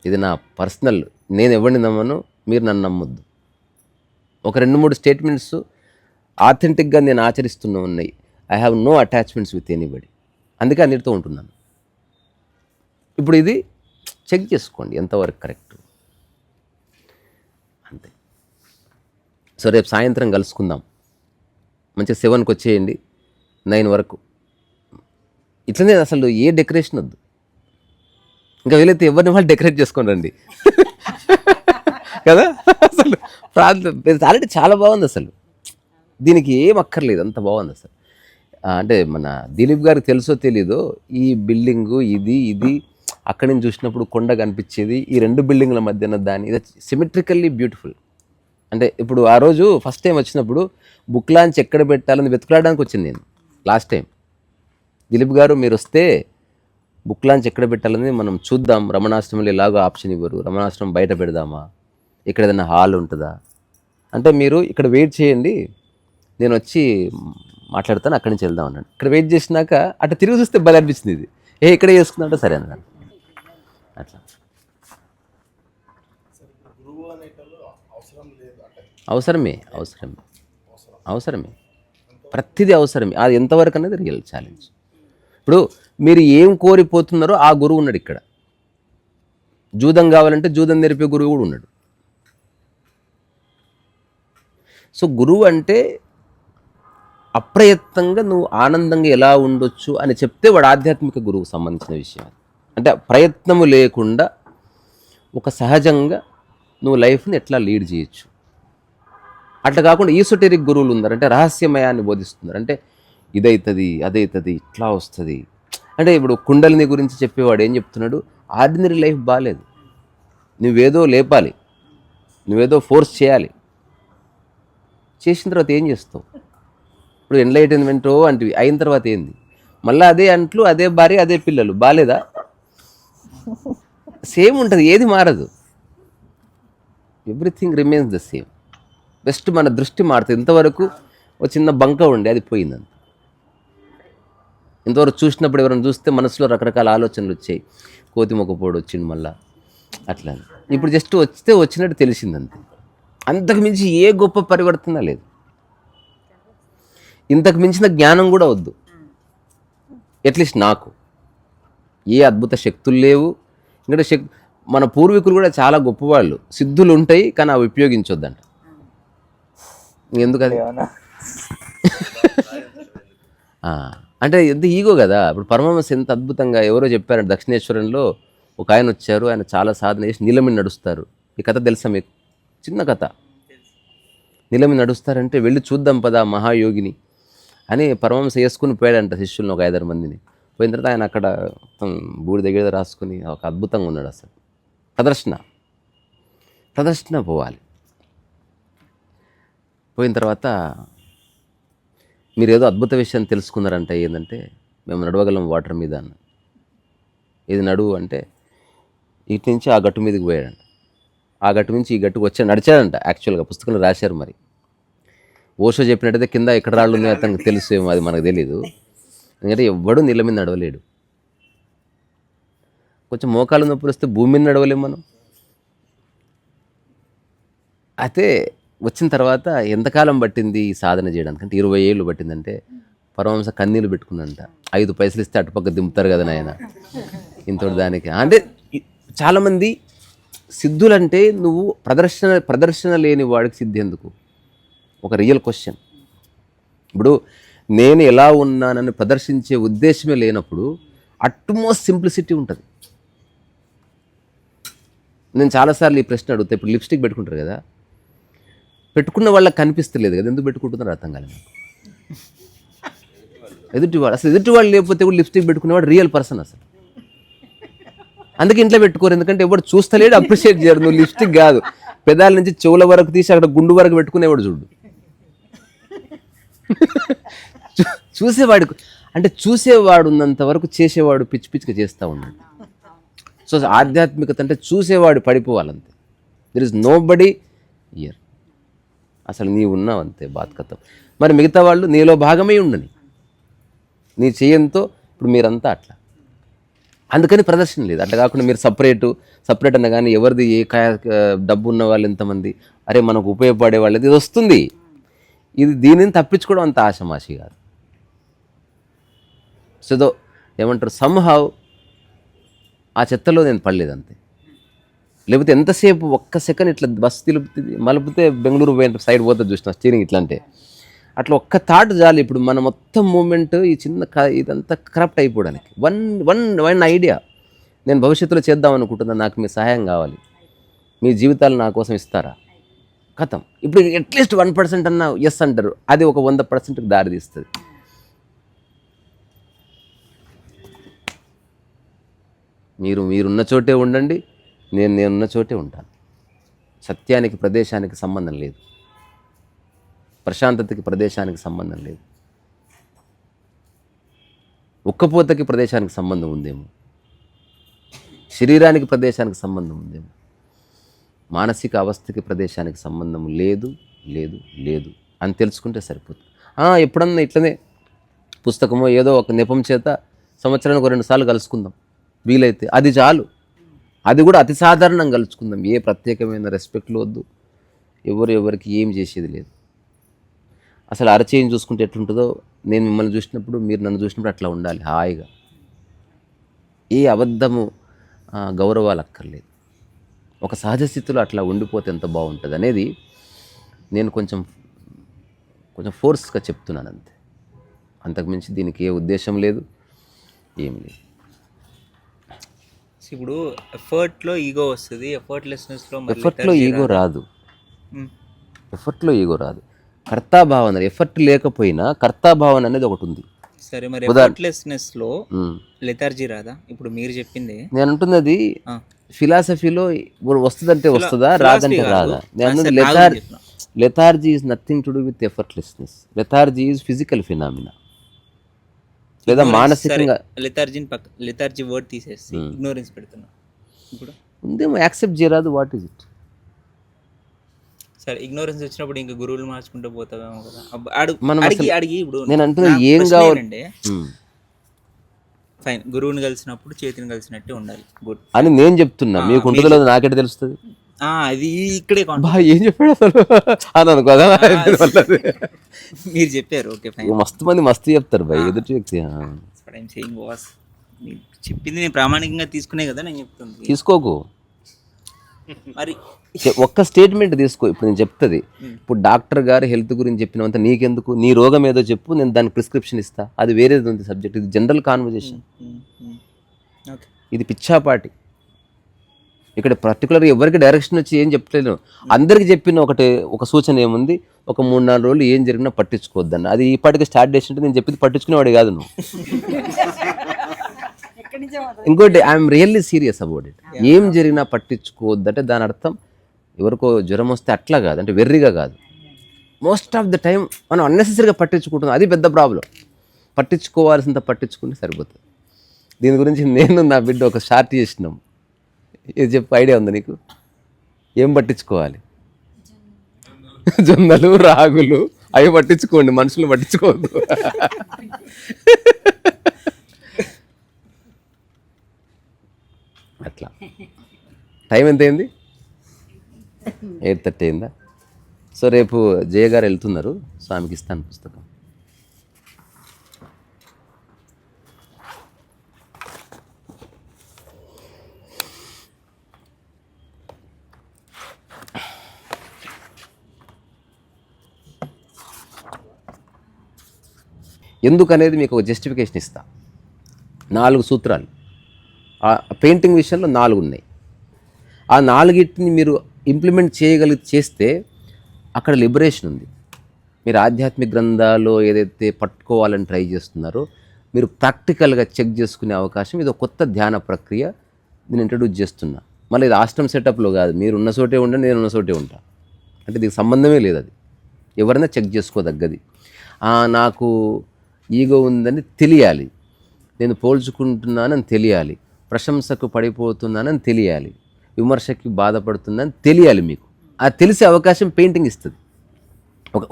ఇది నా పర్సనల్, నేను ఎవరిని నమ్మను, మీరు నన్ను నమ్మొద్దు. ఒక 2-3 స్టేట్మెంట్స్ ఆథెంటిక్గా నేను ఆచరిస్తున్న ఉన్నాయి. I have no attachments with anybody, అందుకే అన్నిటితో ఉంటున్నాను. ఇప్పుడు ఇది చెక్ చేసుకోండి ఎంతవరకు కరెక్ట్ అంతే. సో రేపు సాయంత్రం కలుసుకుందాం, మంచిగా 7కి వచ్చేయండి, 9 వరకు. ఇట్లనే అసలు ఏ డెకరేషన్ వద్దు, ఇంకా వీలైతే ఎవరిని వాళ్ళు డెకరేట్ చేసుకొని రండి కదా. అసలు ప్రాంతం ఆల్రెడీ చాలా బాగుంది, అసలు దీనికి ఏం అక్కర్లేదు, అంత బాగుంది అసలు. అంటే మన దిలీప్ గారికి తెలుసో తెలీదో ఈ బిల్డింగు ఇది అక్కడి నుంచి చూసినప్పుడు కొండ కనిపించేది, ఈ 2 బిల్డింగ్ల మధ్యన దాని ఇది సిమెట్రికల్లీ బ్యూటిఫుల్. అంటే ఇప్పుడు ఆ రోజు ఫస్ట్ టైం వచ్చినప్పుడు బుక్ లాంచ్ ఎక్కడ పెట్టాలని వెతుకులాడడానికి వచ్చింది నేను. లాస్ట్ టైం దిలీప్ గారు మీరు వస్తే బుక్ లాంచ్ ఎక్కడ పెట్టాలని మనం చూద్దాం, రమణాశ్రమంలో ఎలాగో ఆప్షన్ ఇవ్వరు, రమణాశ్రమం బయట పెడదామా, ఇక్కడ ఏదైనా హాల్ ఉంటుందా అంటే మీరు ఇక్కడ వెయిట్ చేయండి, నేను వచ్చి మాట్లాడతాను, అక్కడి నుంచి వెళ్దాం అన్నాడు. ఇక్కడ వెయిట్ చేసినాక అట్లా తిరిగి చూస్తే భలే అనిపించింది, ఇది ఇక్కడే చేసుకుందంటే సరే అన్నాను. అట్లా అవసరమే ప్రతిదీ అవసరమే. అది ఎంతవరకు అనేది రియల్ ఛాలెంజ్. ఇప్పుడు మీరు ఏం కోరిపోతున్నారో ఆ గురువు ఉన్నాడు ఇక్కడ. జూదం కావాలంటే జూదం నేర్పే గురువు కూడా ఉన్నాడు. సో గురువు అంటే అప్రయత్నంగా నువ్వు ఆనందంగా ఎలా ఉండొచ్చు అని చెప్తే వాడు ఆధ్యాత్మిక గురువుకు సంబంధించిన విషయం. అంటే ప్రయత్నము లేకుండా ఒక సహజంగా నువ్వు లైఫ్ని ఎట్లా లీడ్ చేయొచ్చు. అట్లా కాకుండా ఈసోటెరిక్ గురువులు ఉన్నారు, అంటే రహస్యమయాన్ని బోధిస్తున్నారు, అంటే ఇదవుతుంది అదవుతుంది ఇట్లా వస్తుంది. అంటే ఇప్పుడు కుండలిని గురించి చెప్పేవాడు ఏం చెప్తున్నాడు, ఆర్డినరీ లైఫ్ బాగాలేదు, నువ్వేదో లేపాలి, నువ్వేదో ఫోర్స్ చేయాలి, చేసిన తర్వాత ఏం చేస్తావు. ఇప్పుడు ఎన్లైటన్మెంట్ అంటే అయిన తర్వాత ఏంది, మళ్ళీ అదే అంట్లు అదే భార్య అదే పిల్లలు, బాగాలేదా? సేమ్ ఉంటుంది, ఏది మారదు, everything remains the same. Best మన దృష్టి మారుతుంది. ఇంతవరకు ఒక చిన్న బంక ఉండే అది పోయిందంత. ఇంతవరకు చూసినప్పుడు ఎవరైనా చూస్తే మనసులో రకరకాల ఆలోచనలు వచ్చాయి, కోతి మొక్కపోడు వచ్చింది మళ్ళా అట్లా. ఇప్పుడు జస్ట్ వస్తే వచ్చినట్టు తెలిసిందంతే, అంతకు మించి ఏ గొప్ప పరివర్తన లేదు. ఇంతకు మించిన జ్ఞానం కూడా వద్దు. అట్లీస్ట్ నాకు ఏ అద్భుత శక్తులు లేవు. ఎందుకంటే మన పూర్వీకులు కూడా చాలా గొప్పవాళ్ళు, సిద్ధులు ఉంటాయి కానీ అవి ఉపయోగించొద్దంట. ఎందుకు అది అంటే ఎంత ఈగో కదా. ఇప్పుడు పరమహంస ఎంత అద్భుతంగా ఎవరో చెప్పారంటే దక్షిణేశ్వరంలో ఒక ఆయన వచ్చారు, ఆయన చాలా సాధన చేసి నీళ్ళ మీద నడుస్తారు. ఈ కథ తెలుసా మీకు? చిన్న కథ. నీళ్ళ మీద నడుస్తారంటే వెళ్ళి చూద్దాం పదా మహాయోగిని అని పరమహంస వేసుకుని పోయాడంట శిష్యులను, ఒక 5-6 మందిని. పోయిన తర్వాత ఆయన అక్కడ మొత్తం బూడి దగ్గర రాసుకుని ఒక అద్భుతంగా ఉన్నాడు. అసలు ప్రదర్శన పోవాలి. పోయిన తర్వాత మీరు ఏదో అద్భుత విషయాన్ని తెలుసుకున్నారంటే ఏంటంటే మేము నడవగలం వాటర్ మీద అన్న. ఇది నడువు అంటే ఇటు నుంచి ఆ గట్టు మీదకి పోయాడంట. ఆ గట్టు నుంచి ఈ గట్టుకు వచ్చాడు, నడిచాడంట. యాక్చువల్గా పుస్తకంలో రాశారు. మరి ఓషో చెప్పినట్టయితే కింద ఎక్కడ రాళ్ళు ఉన్నాయో అతనికి తెలుసు, అది మనకు తెలీదు. ఎందుకంటే ఎవ్వడూ నీళ్ళ మీద నడవలేడు. కొంచెం మోకాలు నొప్పులు వస్తే భూమి మీద నడవలేము మనం. అయితే వచ్చిన తర్వాత ఎంతకాలం పట్టింది ఈ సాధన చేయడానికి అంటే 20 ఏళ్ళు పట్టిందంటే పరమహంస కన్నీళ్ళు పెట్టుకుందంట. 5 పైసలు ఇస్తే అటుపక్క దింపుతారు కదా నాయన ఇంతటి దానికి. అంటే చాలామంది సిద్ధులంటే నువ్వు ప్రదర్శన లేని వాడికి సిద్ధి ఎందుకు? ఒక రియల్ క్వశ్చన్. ఇప్పుడు నేను ఎలా ఉన్నానని ప్రదర్శించే ఉద్దేశమే లేనప్పుడు అట్మోస్ట్ సింప్లిసిటీ ఉంటుంది. నేను చాలాసార్లు ఈ ప్రశ్న అడుగుతా. ఇప్పుడు లిప్స్టిక్ పెట్టుకుంటారు కదా, పెట్టుకున్న వాళ్ళకి కనిపిస్తలేదు కదా, ఎందుకు పెట్టుకుంటున్నారు అర్థం కాలేదు నాకు. ఎదుటివాళ్ళు లేకపోతే కూడా లిప్స్టిక్ పెట్టుకునేవాడు రియల్ పర్సన్ అసలు. అందుకే ఇంట్లో పెట్టుకోరు, ఎందుకంటే ఎవడు చూస్తలేడు, అప్రిషియేట్ చేయరు. నువ్వు లిప్స్టిక్ కాదు, పెదాల నుంచి చెవుల వరకు తీసి అక్కడ గుండు వరకు పెట్టుకునేవాడు చూడు. చూసేవాడు అంటే చూసేవాడు ఉన్నంత వరకు చేసేవాడు పిచ్చి పిచ్చిగా చేస్తూ ఉన్నాడు. సో ఆధ్యాత్మికత అంటే చూసేవాడు పడిపోవాలంతే. There is nobody ear. అసలు నీవు ఉన్నావు అంతే, బాత్కతం. మరి మిగతా వాళ్ళు నీలో భాగమే ఉండని, నీ చెయ్యంతో. ఇప్పుడు మీరంతా అట్లా, అందుకని ప్రదర్శన లేదు. అట్లా కాకుండా మీరు సపరేట్ అన్న కానీ ఎవరిది ఏ డబ్బు ఉన్న వాళ్ళు ఎంతమంది, అరే మనకు ఉపయోగపడే వాళ్ళది ఇది వస్తుంది. దీనిని తప్పించుకోవడం అంత ఆషమాషి కాదు. సో ఏమంటారు, సమ్హౌ ఆ చెత్తలో నేను పడలేదు అంతే. లేకపోతే ఎంతసేపు ఒక్క సెకండ్ ఇట్లా బస్సు మలిపితే బెంగళూరు పోయిన సైడ్ పోతే చూసిన స్టీరింగ్ ఇట్లా అంటే అట్లా ఒక్క థాట్ చాలు. ఇప్పుడు మన మొత్తం మూమెంట్ ఈ చిన్న ఇదంతా కరప్ట్ అయిపోవడానికి. వన్ ఐడియా నేను భవిష్యత్తులో చేద్దాం అనుకుంటున్నాను, నాకు మీ సహాయం కావాలి, మీ జీవితాలు నా కోసం ఇస్తారా? కథం. ఇప్పుడు అట్లీస్ట్ 1% అన్నా ఎస్ అంటారు, అది ఒక 100%కి దారి తీస్తుంది. మీరున్న చోటే ఉండండి, నేనున్న చోటే ఉంటాను. సత్యానికి ప్రదేశానికి సంబంధం లేదు, ప్రశాంతతకి ప్రదేశానికి సంబంధం లేదు. ఉక్కపోతకి ప్రదేశానికి సంబంధం ఉందేమో, శరీరానికి ప్రదేశానికి సంబంధం ఉందేమో, మానసిక అవస్థకి ప్రదేశానికి సంబంధం లేదు లేదు లేదు అని తెలుసుకుంటే సరిపోతుంది. ఎప్పుడన్నా ఇట్లనే పుస్తకమో ఏదో ఒక నెపం చేత సంవత్సరానికి 2 సార్లు కలుసుకుందాం వీలైతే, అది చాలు. అది కూడా అతి సాధారణంగా కలుసుకుందాం. ఏ ప్రత్యేకమైన రెస్పెక్ట్లు వద్దు, ఎవరికి ఏం చేసేది లేదు. అసలు అరచేయిని చూసుకుంటే ఎట్లుంటుందో నేను మిమ్మల్ని చూసినప్పుడు, మీరు నన్ను చూసినప్పుడు అట్లా ఉండాలి హాయిగా. ఏ అబద్ధము గౌరవాలు అక్కర్లేదు. ఒక సహజ స్థితిలో అట్లా ఉండిపోతే ఎంత బాగుంటుంది అనేది నేను కొంచెం ఫోర్స్గా చెప్తున్నాను అంతే. అంతకుమించి దీనికి ఏ ఉద్దేశం లేదు, ఏం లేదు. ఇప్పుడు ఎఫర్ట్లో ఈగో వస్తుంది, ఎఫర్ట్లో ఈగో రాదు. ఎఫర్ట్లో ఈగో రాదు. కర్తాభావన, ఎఫర్ట్ లేకపోయినా కర్తాభావన అనేది ఒకటి ఉంది. సరే, మరి ఎఫర్ట్లెస్నెస్లో లెథార్జీ రాదా? ఇప్పుడు మీరు చెప్పింది నేను అంటున్నది అది ఫిలాసఫీలో వస్తుందంటే వస్తుందా, రాదంటే రాదా. నేను lethargy is nothing to do with effortlessness. Lethargy is physical phenomena, లేదా మానసికంగా. లెథార్జీ వర్డ్ తీసేసి ఇగ్నోరెన్స్ పెడుతున్నా ఇప్పుడు ఉందేమో, యాక్సెప్ట్ చేయరాదు. What is it? సరే, ఇగ్నోరెన్స్ వచ్చినప్పుడు ఇంకా గురువులు మార్చుకుంటూ పోతావేమో కదా. అడిగి ఇప్పుడు నేను అంటున్నా ఏం కావాలంటే ఫైన్, గురువుని కలిసినప్పుడు చేతిని కలిసినట్టే ఉండాలి, గుడ్ అని నేను చెప్తున్నా. మీకు ఉంటుందో నాకెట తెలుస్తుంది? అది ఇక్కడే ఏం చెప్పాడు అసలు అని అనుకోదా? మీరు చెప్పారు, ఓకే ఫైన్. మస్తు మంది మస్తు చెప్తారు భయ్ ఎదుటి వ్యక్తి. చెప్పింది నేను ప్రామాణికంగా తీసుకునే కదా నేను చెప్తుంది. తీసుకోకు, మరి ఒక్క స్టేట్మెంట్ తీసుకో. ఇప్పుడు నేను చెప్తుంది, ఇప్పుడు డాక్టర్ గారు హెల్త్ గురించి చెప్పినంత నీకెందుకు? నీ రోగం ఏదో చెప్పు, నేను దానికి ప్రిస్క్రిప్షన్ ఇస్తా. అది వేరేది ఉంది సబ్జెక్ట్. ఇది జనరల్ కాన్వర్జేషన్, ఇది పిచ్చాపాటి. ఇక్కడ పర్టికులర్గా ఎవరికి డైరెక్షన్ వచ్చి ఏం చెప్పలేను. అందరికి చెప్పిన ఒక సూచన ఏముంది, ఒక 3-4 రోజులు ఏం జరిగినా పట్టించుకోవద్దన్న. అది ఈ పాటికి స్టార్ట్ చేసినట్టు నేను చెప్పింది పట్టించుకునేవాడు కాదు నువ్వు. ఇంకోటి I'm really serious about it. ఏం జరిగినా పట్టించుకోవద్దంటే దాని అర్థం ఎవరికో జ్వరం వస్తే అట్లా కాదు, అంటే వెర్రిగా కాదు. మోస్ట్ ఆఫ్ ద టైం మనం అన్నెసెసరీగా పట్టించుకుంటున్నాం, అది పెద్ద ప్రాబ్లం. పట్టించుకోవాల్సినంత పట్టించుకుంటే సరిపోతుంది. దీని గురించి నేను నా బిడ్డ ఒక షార్ట్ చేసినాం. ఇది చెప్పు, ఐడియా ఉందా నీకు? ఏం పట్టించుకోవాలి? జొన్నలు, రాగులు, అవి పట్టించుకోండి, మనుషులు పట్టించుకోవద్దు. అట్లా. టైం ఎంత అయింది? 8:30 అయిందా? సో రేపు జయ గారు వెళ్తున్నారు, సో ఆమెకి ఇస్తాను పుస్తకం. ఎందుకనేది మీకు ఒక జస్టిఫికేషన్ ఇస్తా. 4 సూత్రాలు ఆ పెయింటింగ్ విషయంలో 4 ఉన్నాయి. ఆ 4టిని మీరు ఇంప్లిమెంట్ చేస్తే అక్కడ లిబరేషన్ ఉంది. మీరు ఆధ్యాత్మిక గ్రంథాలు ఏదైతే పట్టుకోవాలని ట్రై చేస్తున్నారో మీరు ప్రాక్టికల్గా చెక్ చేసుకునే అవకాశం, ఇది ఒక కొత్త ధ్యాన ప్రక్రియ. నేను ఇంట్రడ్యూస్ చేస్తున్నా. మళ్ళీ ఇది ఆశ్రమ సెటప్లో కాదు, మీరు ఉన్న చోటే ఉండండి, నేను ఉన్న చోటే ఉంటా, అంటే దీనికి సంబంధమే లేదు. అది ఎవరైనా చెక్ చేసుకోదగ్గది. నాకు ఈగో ఉందని తెలియాలి, నేను పోల్చుకుంటున్నానని తెలియాలి, ప్రశంసకు పడిపోతున్నానని తెలియాలి, విమర్శకి బాధపడుతుందని తెలియాలి. మీకు అది తెలిసే అవకాశం పెయింటింగ్ ఇస్తుంది.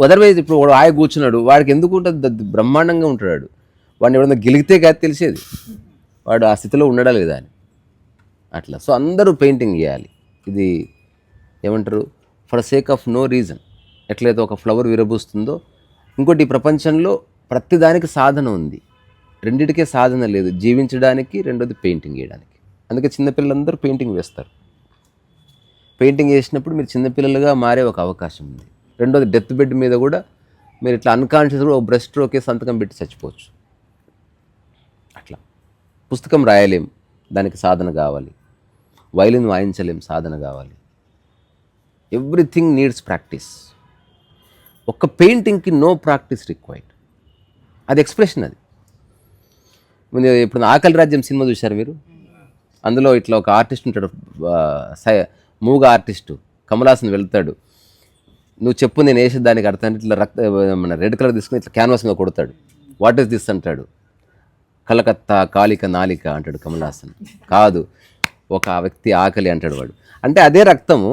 అదర్వైజ్ ఇప్పుడు వాడు ఆయ కూర్చున్నాడు, వాడికి ఎందుకు ఉంటుంది? బ్రహ్మాండంగా ఉంటాడు. వాడిని ఎవడన్నా గెలిగితే కాదు తెలిసేది వాడు ఆ స్థితిలో ఉండడా లేదా అని. అట్లా. సో అందరూ పెయింటింగ్ చేయాలి. ఇది ఏమంటారు, for sake of no reason. ఎట్లయితే ఒక ఫ్లవర్ విరబూస్తుందో, ఇంకోటి ఈ ప్రపంచంలో ప్రతిదానికి సాధన ఉంది, రెండిటికే సాధన లేదు. జీవించడానికి, రెండోది పెయింటింగ్ వేయడానికి. అందుకే చిన్నపిల్లలందరూ పెయింటింగ్ వేస్తారు. పెయింటింగ్ వేసినప్పుడు మీరు చిన్నపిల్లలుగా మారే ఒక అవకాశం ఉంది. రెండోది డెత్ బెడ్ మీద కూడా మీరు ఇట్లా అన్కాన్షియస్ కూడా ఒక బ్రష్ స్ట్రోకే సంతకం పెట్టి చచ్చిపోవచ్చు. అట్లా. పుస్తకం రాయలేం, దానికి సాధన కావాలి. వైలిన్ వాయించలేం, సాధన కావాలి. Everything needs practice. ఒక్క పెయింటింగ్కి నో ప్రాక్టీస్ రిక్వైర్డ్. అది ఎక్స్ప్రెషన్. అది ఇప్పుడు ఆకలి రాజ్యం సినిమా చూశారు మీరు? అందులో ఇట్లా ఒక ఆర్టిస్ట్ ఉంటాడు, మూగ ఆర్టిస్టు. కమలాసన్ వెళ్తాడు, నువ్వు చెప్పు నేను వేసే దానికి అర్థం, ఇట్లా మన రెడ్ కలర్ తీసుకుని ఇట్లా క్యాన్వాస్ మీద కొడతాడు. వాట్ ఈస్ దిస్ అంటాడు. కలకత్తా కాళిక నాలిక అంటాడు కమలాసన్. కాదు, ఒక వ్యక్తి ఆకలి అంటాడు వాడు. అంటే అదే రక్తము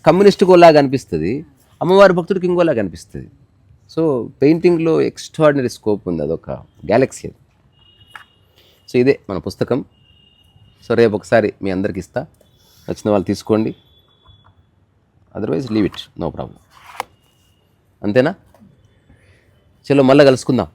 కమ్యూనిస్టుకోలాగా అనిపిస్తుంది, అమ్మవారి భక్తుడికి ఇంకోలాగా అనిపిస్తుంది. సో పెయింటింగ్లో ఎక్స్ట్రాడినరీ స్కోప్ ఉంది, అదొక గ్యాలక్సీ అది. సో ఇదే మన పుస్తకం. సో రేపు ఒకసారి మీ అందరికి ఇస్తా, వచ్చిన వాళ్ళు తీసుకోండి, otherwise leave it, no problem. అంతేనా? చలో మళ్ళీ కలుసుకుందాం.